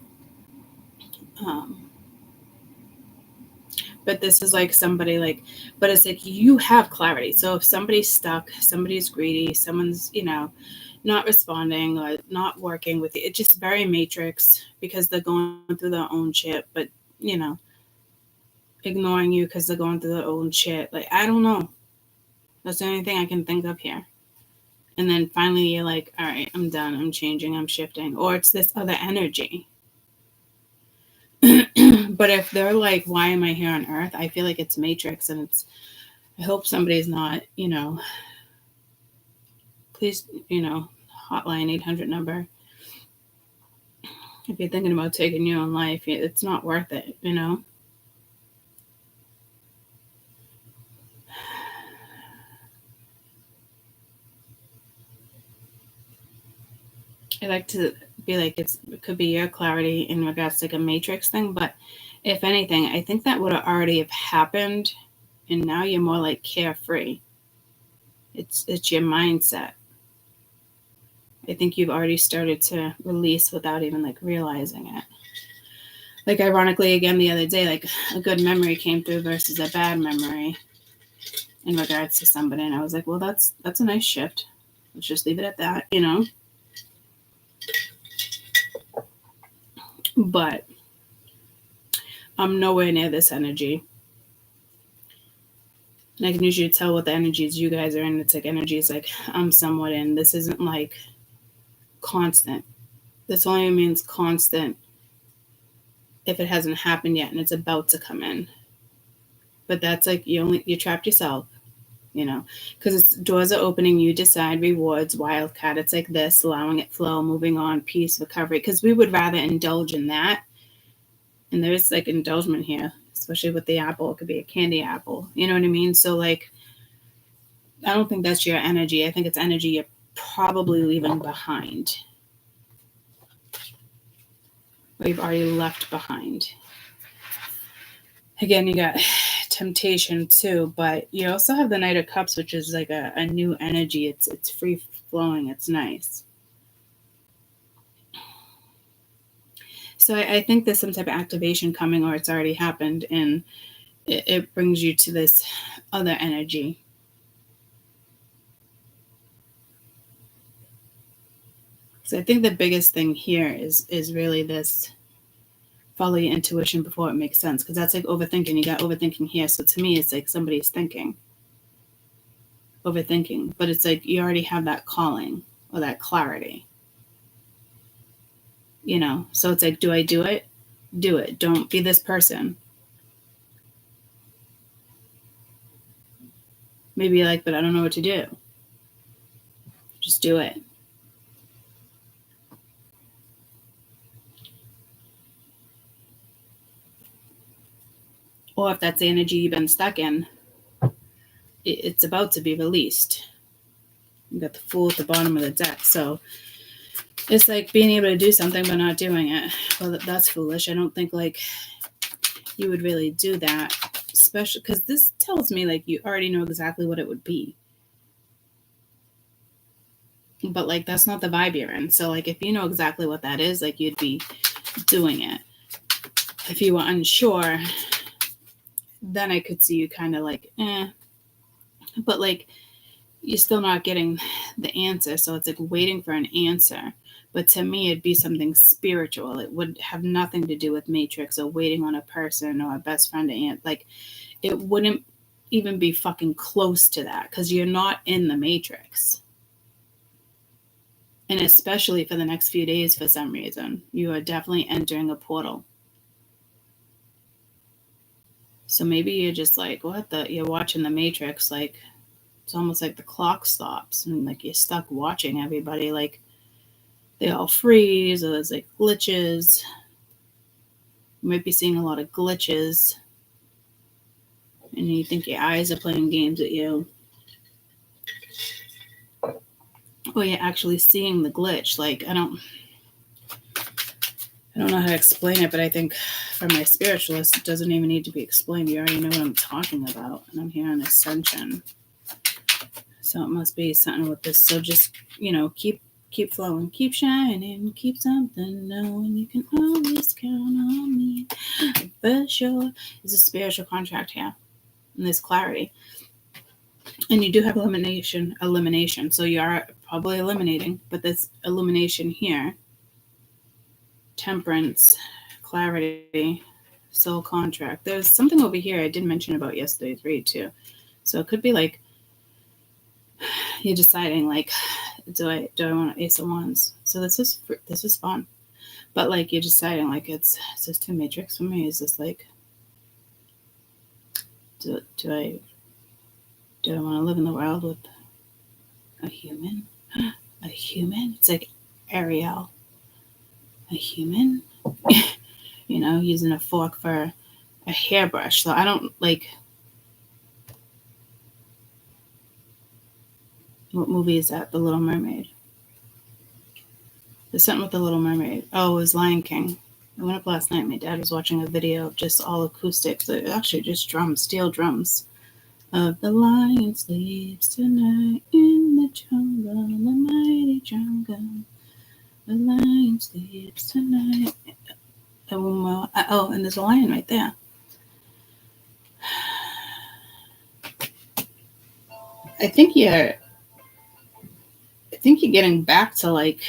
But this is like somebody like, but it's like you have clarity. So if somebody's stuck, somebody's greedy, someone's, not responding or not working with you. It's just very matrix because they're going through their own shit, but ignoring you because they're going through their own shit. Like, I don't know. That's the only thing I can think of here. And then finally you're like, all right, I'm done. I'm changing. I'm shifting. Or it's this other energy. But if they're like, why am I here on Earth? I feel like it's matrix, and I hope somebody's not, please, hotline 800 number. If you're thinking about taking your own life, it's not worth it, I like to be like, it could be your clarity in regards to like a matrix thing, but if anything, I think that would have already have happened, and now you're more like carefree. It's your mindset. I think you've already started to release without even like realizing it. Like, ironically, again, the other day, like a good memory came through versus a bad memory in regards to somebody, and I was like, well, that's a nice shift. Let's just leave it at that, But I'm nowhere near this energy. And I can usually tell what the energies you guys are in. It's like energies like I'm somewhat in. This isn't like constant. This only means constant if it hasn't happened yet and it's about to come in. But that's like you trapped yourself, because it's doors are opening. You decide, rewards, wildcat. It's like this, allowing it flow, moving on, peace, recovery. Because we would rather indulge in that. And there's like indulgement here, especially with the apple. It could be a candy apple. You know what I mean? So like, I don't think that's your energy. I think it's energy you're probably leaving behind. Or you've already left behind. Again, you got temptation too, but you also have the Knight of Cups, which is like a new energy. It's free flowing. It's nice. So I think there's some type of activation coming, or it's already happened, and it brings you to this other energy. So I think the biggest thing here is really this: follow your intuition before it makes sense, because that's like overthinking. You got overthinking here. So to me, it's like somebody's thinking. Overthinking. But it's like you already have that calling or that clarity. So it's like, do I do it? Do it. Don't be this person. Maybe you're like, but I don't know what to do. Just do it. Or if that's the energy you've been stuck in, it's about to be released. You got the Fool at the bottom of the deck. So it's like being able to do something but not doing it. Well, that's foolish. I don't think like you would really do that, especially because this tells me like you already know exactly what it would be. But like that's not the vibe you're in. So like if you know exactly what that is, like you'd be doing it. If you were unsure, then I could see you kind of like, but like you're still not getting the answer. So it's like waiting for an answer. But to me, it'd be something spiritual. It would have nothing to do with matrix or waiting on a person or a best friend to answer. Like it wouldn't even be fucking close to that, because you're not in the matrix. And especially for the next few days, for some reason, you are definitely entering a portal. So maybe you're just like, you're watching the Matrix, like it's almost like the clock stops and like you're stuck watching everybody, like they all freeze, or there's like glitches. You might be seeing a lot of glitches and you think your eyes are playing games at you. Or you're actually seeing the glitch. Like I don't know how to explain it, but I think for my spiritualist, it doesn't even need to be explained. You already know what I'm talking about. And I'm here on Ascension. So it must be something with this. So just, keep flowing, keep shining, keep something knowing you can always count on me. For sure. It's a spiritual contract here. And there's clarity. And you do have elimination. So you are probably eliminating, but there's illumination here. Temperance, clarity, soul contract. There's something over here I did mention about yesterday's read too. So it could be like you're deciding like, do I want an Ace of Wands? So this is fun, but like you're deciding like is this too matrix for me? Is this like, do I want to live in the world with a human? A human? It's like Ariel. A human? You know, using a fork for a hairbrush. So I don't like. What movie is that? The Little Mermaid. There's something with the Little Mermaid. Oh, it was Lion King. I went up last night. My dad was watching a video of just all acoustics. Actually, just drums, steel drums. Of the lion sleeps tonight in the jungle, the mighty jungle. The lion sleeps tonight. Oh, and there's a lion right there. I think you're getting back to like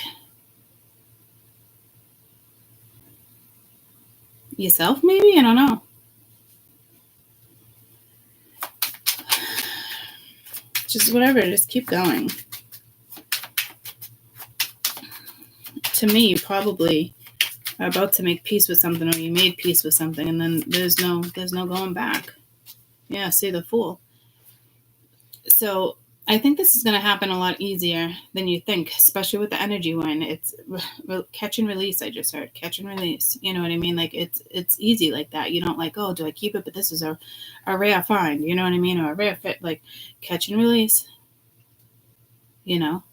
yourself, maybe? I don't know. Just whatever, just keep going. To me, you probably are about to make peace with something, or you made peace with something, and then there's no going back. Yeah, see the Fool. So I think this is going to happen a lot easier than you think, especially with the energy one. It's catch and release. I just heard catch and release. You know what I mean? Like it's easy like that. You don't like, oh, do I keep it? But this is a rare find. You know what I mean? Or a rare fit. Like catch and release. You know,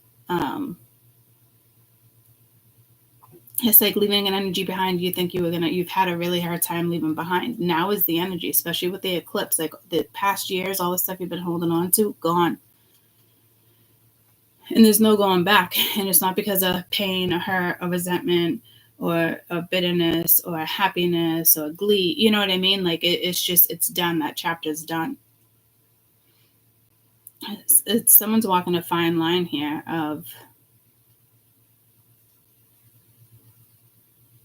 it's like leaving an energy behind you think you've had a really hard time leaving behind. Now is the energy, especially with the eclipse. Like the past years, all the stuff you've been holding on to, gone. And there's no going back. And it's not because of pain or hurt or resentment or bitterness or happiness or glee. You know what I mean? Like it's done. That chapter's done. It's someone's walking a fine line here of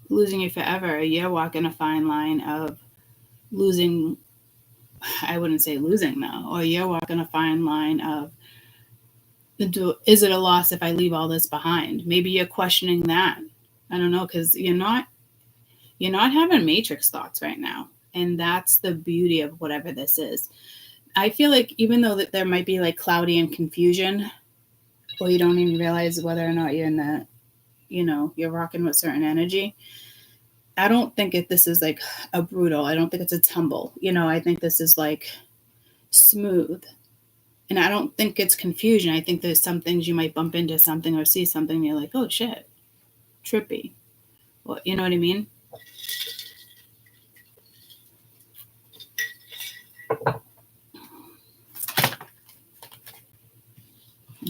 losing you forever. You're walking a fine line of losing. I wouldn't say losing though. Or you're walking a fine line of, is it a loss if I leave all this behind? Maybe you're questioning that. I don't know, because you're not having matrix thoughts right now. And that's the beauty of whatever this is. I feel like even though that there might be like cloudy and confusion, or you don't even realize whether or not you're in the, you're rocking with certain energy, I don't think this is like a brutal. I don't think it's a tumble. I think this is like smooth. And I don't think it's confusion. I think there's some things you might bump into something or see something and you're like, oh shit, trippy. Well, you know what I mean?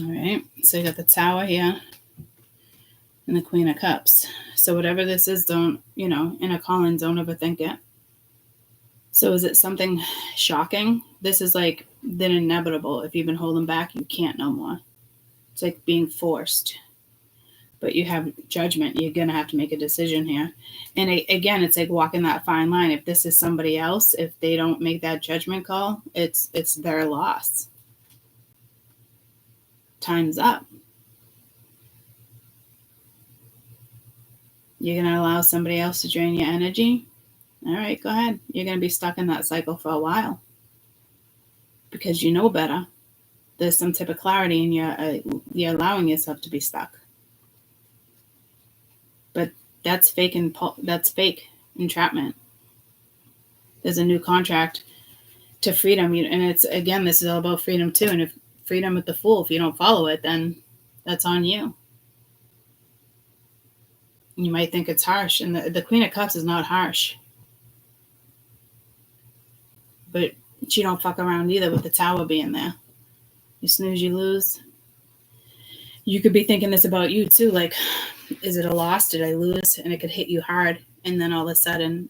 All right. So you got the Tower here and the Queen of Cups. So whatever this is, don't, inner calling, don't overthink it. So is it something shocking? This is like the inevitable. If you've been holding back, you can't no more. It's like being forced. But you have judgment. You're going to have to make a decision here. And again, it's like walking that fine line. If this is somebody else, if they don't make that judgment call, it's their loss. Time's up. You're going to allow somebody else to drain your energy? All right, go ahead. You're going to be stuck in that cycle for a while because you know better. There's some type of clarity and you're allowing yourself to be stuck. But that's fake entrapment. There's a new contract to freedom. And it's, again, this is all about freedom too. And if freedom with the Fool, if you don't follow it, then that's on you. You might think it's harsh. And the Queen of Cups is not harsh. But she don't fuck around either with the Tower being there. You snooze, you lose. You could be thinking this about you too. Like, is it a loss? Did I lose? And it could hit you hard. And then all of a sudden,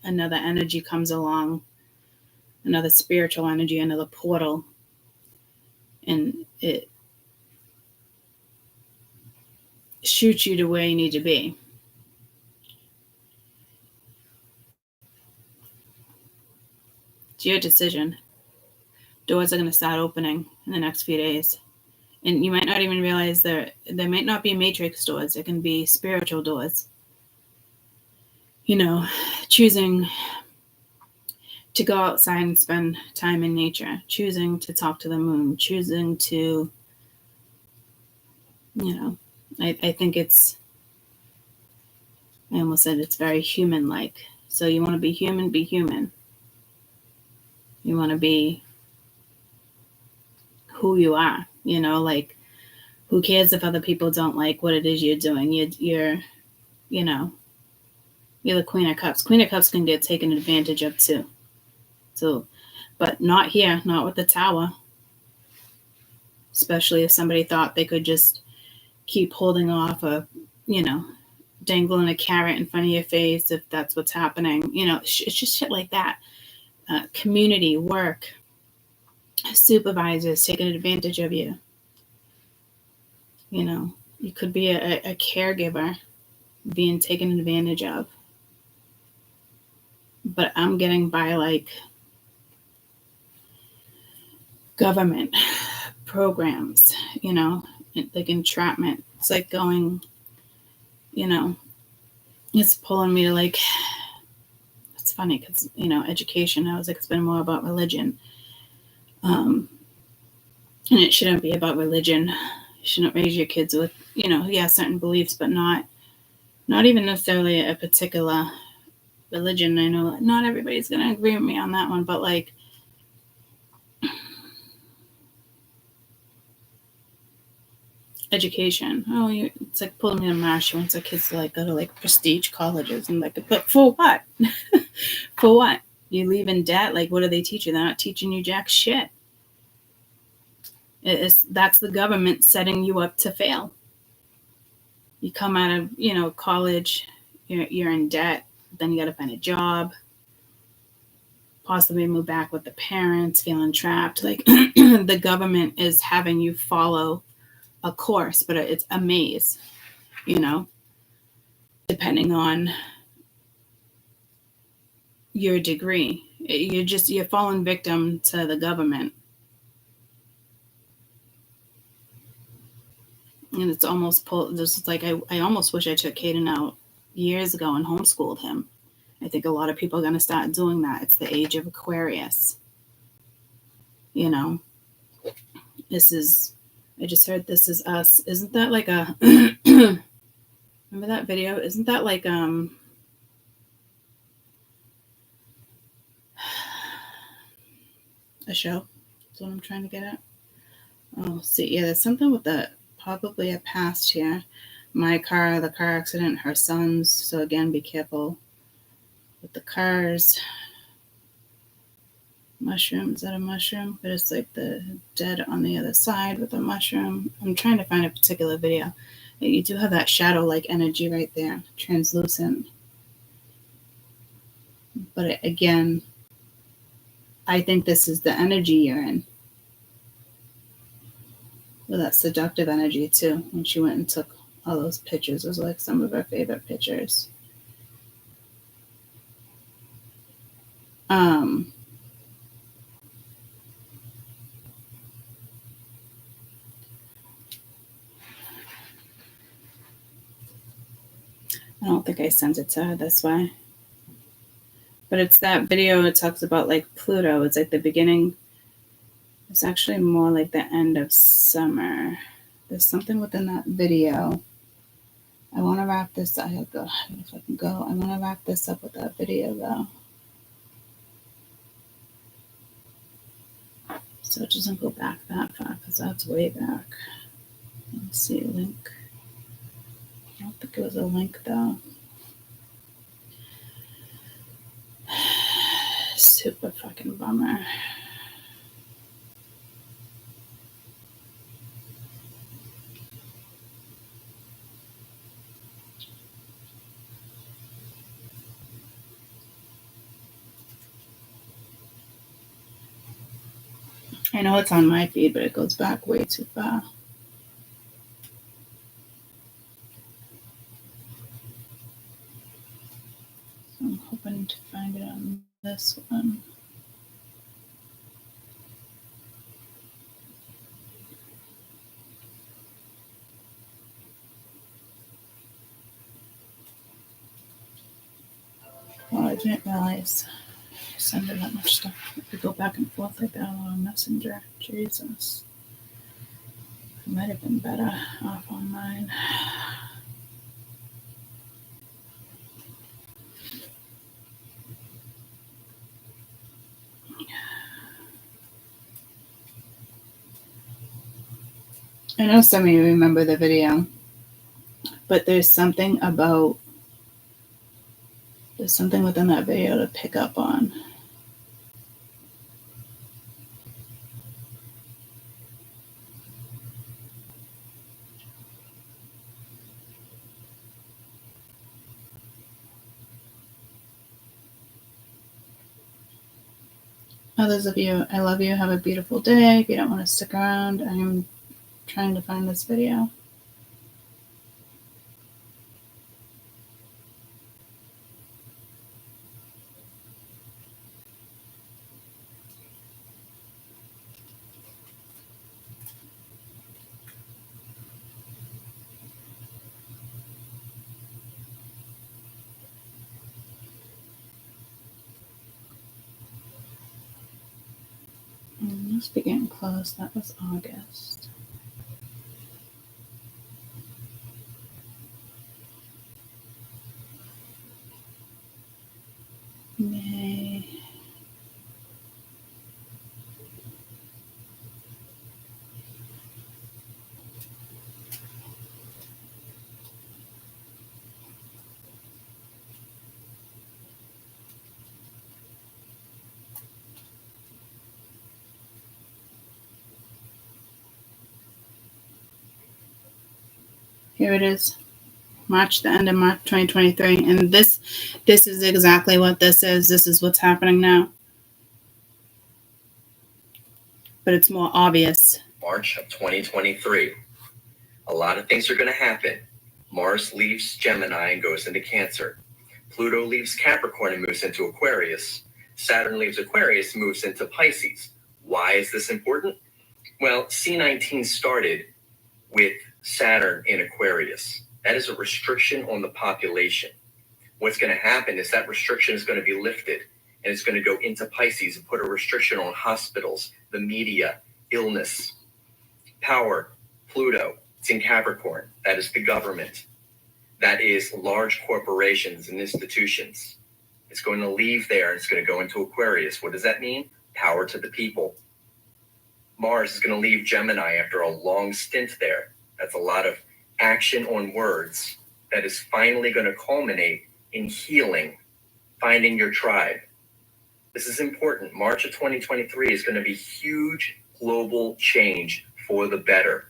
another energy comes along. Another spiritual energy, another portal. and it shoots you to where you need to be. It's your decision. Doors are going to start opening in the next few days. And you might not even realize there might not be matrix doors. There can be spiritual doors. You know, choosing to go outside and spend time in nature, choosing to talk to the moon, choosing to, you know, I think it's, I almost said it's very human-like. So you want to be human, be human. You want to be who you are, you know, like, who cares if other people don't like what it is you're doing? You're you know, you're the Queen of Cups. Queen of Cups can get taken advantage of too. So, but not here, not with the Tower. Especially if somebody thought they could just keep holding off a, you know, dangling a carrot in front of your face if that's what's happening. You know, it's just shit like that. Community, work, supervisors taking advantage of you. You know, you could be a caregiver being taken advantage of. But I'm getting by like government programs, you know, like entrapment. It's like going, you know, it's pulling me to like, it's funny because, you know, education, I was like, it's been more about religion. And it shouldn't be about religion. You shouldn't raise your kids with, you know, yeah, certain beliefs, but not even necessarily a particular religion. I know not everybody's going to agree with me on that one, but like, education. Oh, it's like pulling me to Marsh. She wants her kids to like go to like prestige colleges and like, but for what? For what? You leave in debt? Like, what do they teach you? They're not teaching you jack shit. That's the government setting you up to fail. You come out of, you know, college, you're in debt, then you got to find a job, possibly move back with the parents, feeling trapped. Like the government is having you follow a course, but it's a maze, you know, depending on your degree. You're falling victim to the government. And it's almost just like I almost wish I took Caden out years ago and homeschooled him. I think a lot of people are going to start doing that. It's the age of Aquarius. You know, I just heard This Is Us. Isn't that like a, remember that video? Isn't that like, a show? That's what I'm trying to get at. Oh, see, yeah, there's something with probably a past here. The car accident, her son's. So again, be careful with the cars. Mushroom, is that a mushroom? But it's like the dead on the other side with a mushroom. I'm trying to find a particular video. You do have that shadow-like energy right there, translucent. But again, I think this is the energy you're in. Well, that seductive energy too. When she went and took all those pictures, it was like some of her favorite pictures. I don't think I sent it to her, that's why. But it's that video, it talks about like Pluto. It's like the beginning. It's actually more like the end of summer. There's something within that video. I want to wrap this up. If I can go. I want to wrap this up with that video though. So it doesn't go back that far because that's way back. Let's see, link. I don't think it was a link though. Super fucking bummer. I know it's on my feed, but it goes back way too far. So I'm hoping to find it on this one. Oh, I didn't realize I send her that much stuff. We go back and forth like that on Messenger. Jesus. It might have been better off on mine. I know some of you remember the video, but there's something within that video to pick up on. Others of you, I love you. Have a beautiful day. If you don't want to stick around, I'm trying to find this video. Must be getting close. That was August. May. Here it is. March, the end of March 2023. And this is exactly what this is. This is what's happening now. But it's more obvious. March of 2023. A lot of things are going to happen. Mars leaves Gemini and goes into Cancer. Pluto leaves Capricorn and moves into Aquarius. Saturn leaves Aquarius and moves into Pisces. Why is this important? Well, C19 started with Saturn in Aquarius. That is a restriction on the population. What's going to happen is that restriction is going to be lifted, and it's going to go into Pisces and put a restriction on hospitals, the media, illness, power, Pluto. It's in Capricorn. That is the government. That is large corporations and institutions. It's going to leave there and it's going to go into Aquarius. What does that mean? Power to the people. Mars is going to leave Gemini after a long stint there. That's a lot of action on words that is finally going to culminate in healing, finding your tribe. This is important. March of 2023 is going to be huge global change for the better.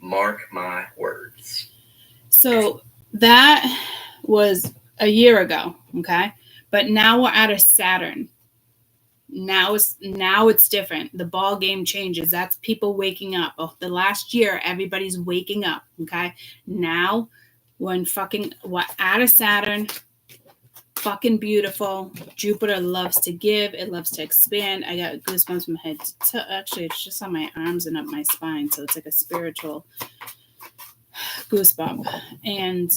Mark my words. So that was a year ago, okay? But now we're out of Saturn. Now it's different. The ball game changes. That's people waking up. Oh, the last year, everybody's waking up, okay? Now, we're out of Saturn, fucking beautiful. Jupiter loves to give. It loves to expand. I got goosebumps from my head. Actually, it's just on my arms and up my spine, so it's like a spiritual goosebump. And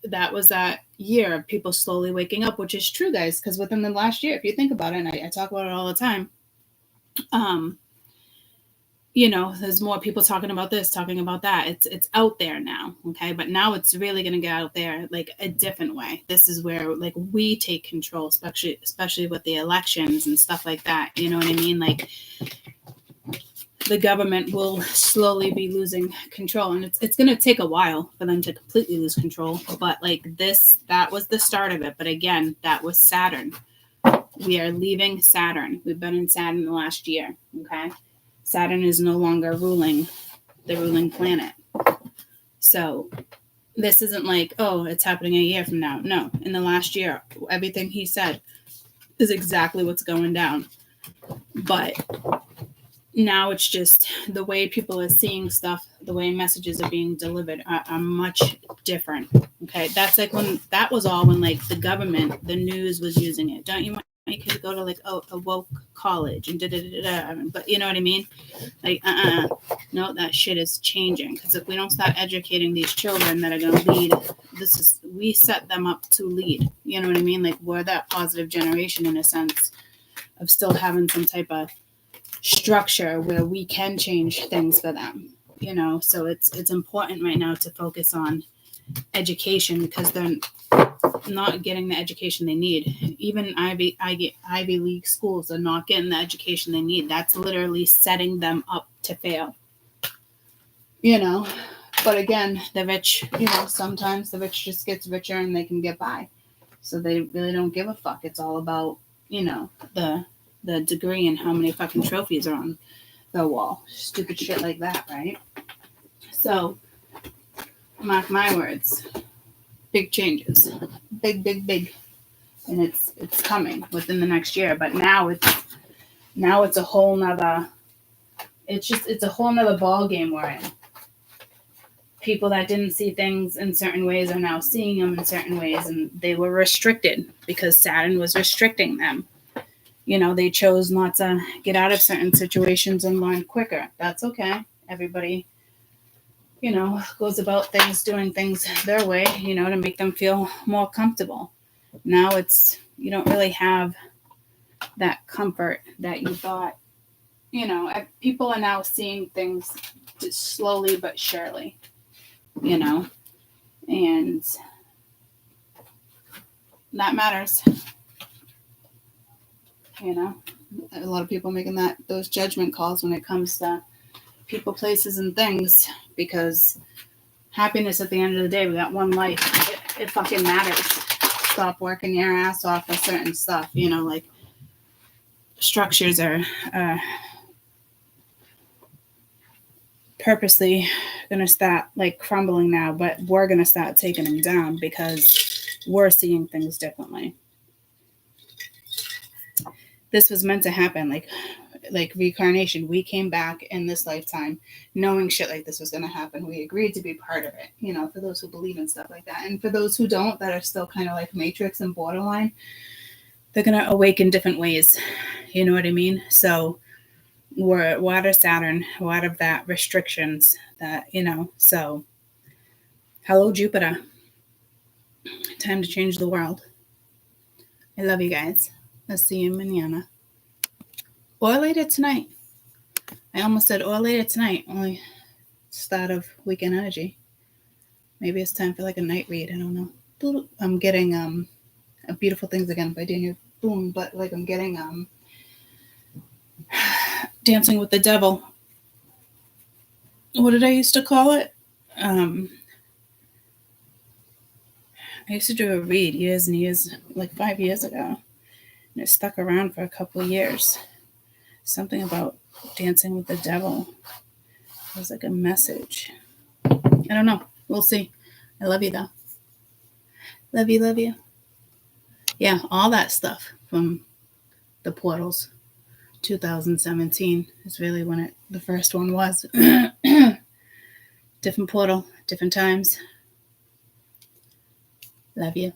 that was that year of people slowly waking up, which is true, guys, because within the last year, if you think about it, and I talk about it all the time, there's more people talking about this, talking about that. It's out there now, okay? But now it's really going to get out there like a different way. This is where like we take control, especially with the elections and stuff like that. You know what I mean? Like the government will slowly be losing control, and it's going to take a while for them to completely lose control. But like that was the start of it. But again, that was Saturn. We are leaving Saturn. We've been in Saturn the last year. Okay. Saturn is no longer the ruling planet. So this isn't like, oh, it's happening a year from now. No, in the last year, everything he said is exactly what's going down. But now it's just the way people are seeing stuff, the way messages are being delivered are much different. Okay, that's like when that was all when like the government, the news was using it. Don't you want your kids to go to like a woke college and but you know what I mean? Like no, that shit is changing, because if we don't start educating these children that are going to lead, we set them up to lead. You know what I mean? Like we're that positive generation in a sense of still having some type of structure where we can change things for them, you know. So it's important right now to focus on education, because they're not getting the education they need. Even Ivy League schools are not getting the education they need. That's literally setting them up to fail, you know. But again, the rich, you know, sometimes the rich just gets richer and they can get by, so they really don't give a fuck. It's all about, you know, the degree and how many fucking trophies are on the wall. Stupid shit like that, right? So, mark my words. Big changes. Big. And it's coming within the next year. But now it's a whole nother, it's a whole nother ball game we're in. People that didn't see things in certain ways are now seeing them in certain ways, and they were restricted because Saturn was restricting them. You know, they chose not to get out of certain situations and learn quicker. That's okay. Everybody, you know, goes about things, doing things their way, you know, to make them feel more comfortable. Now you don't really have that comfort that you thought. You know, people are now seeing things slowly but surely, you know, and that matters. You know, a lot of people making those judgment calls when it comes to people, places, and things, because happiness at the end of the day, we got one life. It fucking matters. Stop working your ass off for certain stuff. You know, like structures are purposely gonna start like crumbling now, but we're gonna start taking them down because we're seeing things differently. This was meant to happen, like reincarnation. We came back in this lifetime knowing shit like this was going to happen. We agreed to be part of it, you know, for those who believe in stuff like that. And for those who don't, that are still kind of like Matrix and borderline, they're going to awaken different ways. You know what I mean? So we're out of Saturn, we're out of that restrictions that, you know. So hello, Jupiter. Time to change the world. I love you guys. I'll see you mañana. Or later tonight. I almost said or later tonight. Only start of weekend energy. Maybe it's time for like a night read. I don't know. I'm getting Beautiful Things Again by Daniel Boone, but like I'm getting Dancing with the Devil. What did I used to call it? I used to do a read years and years, like 5 years ago. And it stuck around for a couple of years. Something about dancing with the devil. It was like a message. I don't know. We'll see. I love you, though. Love you. Yeah, all that stuff from the portals. 2017 is really when the first one was. Different portal, different times. Love you.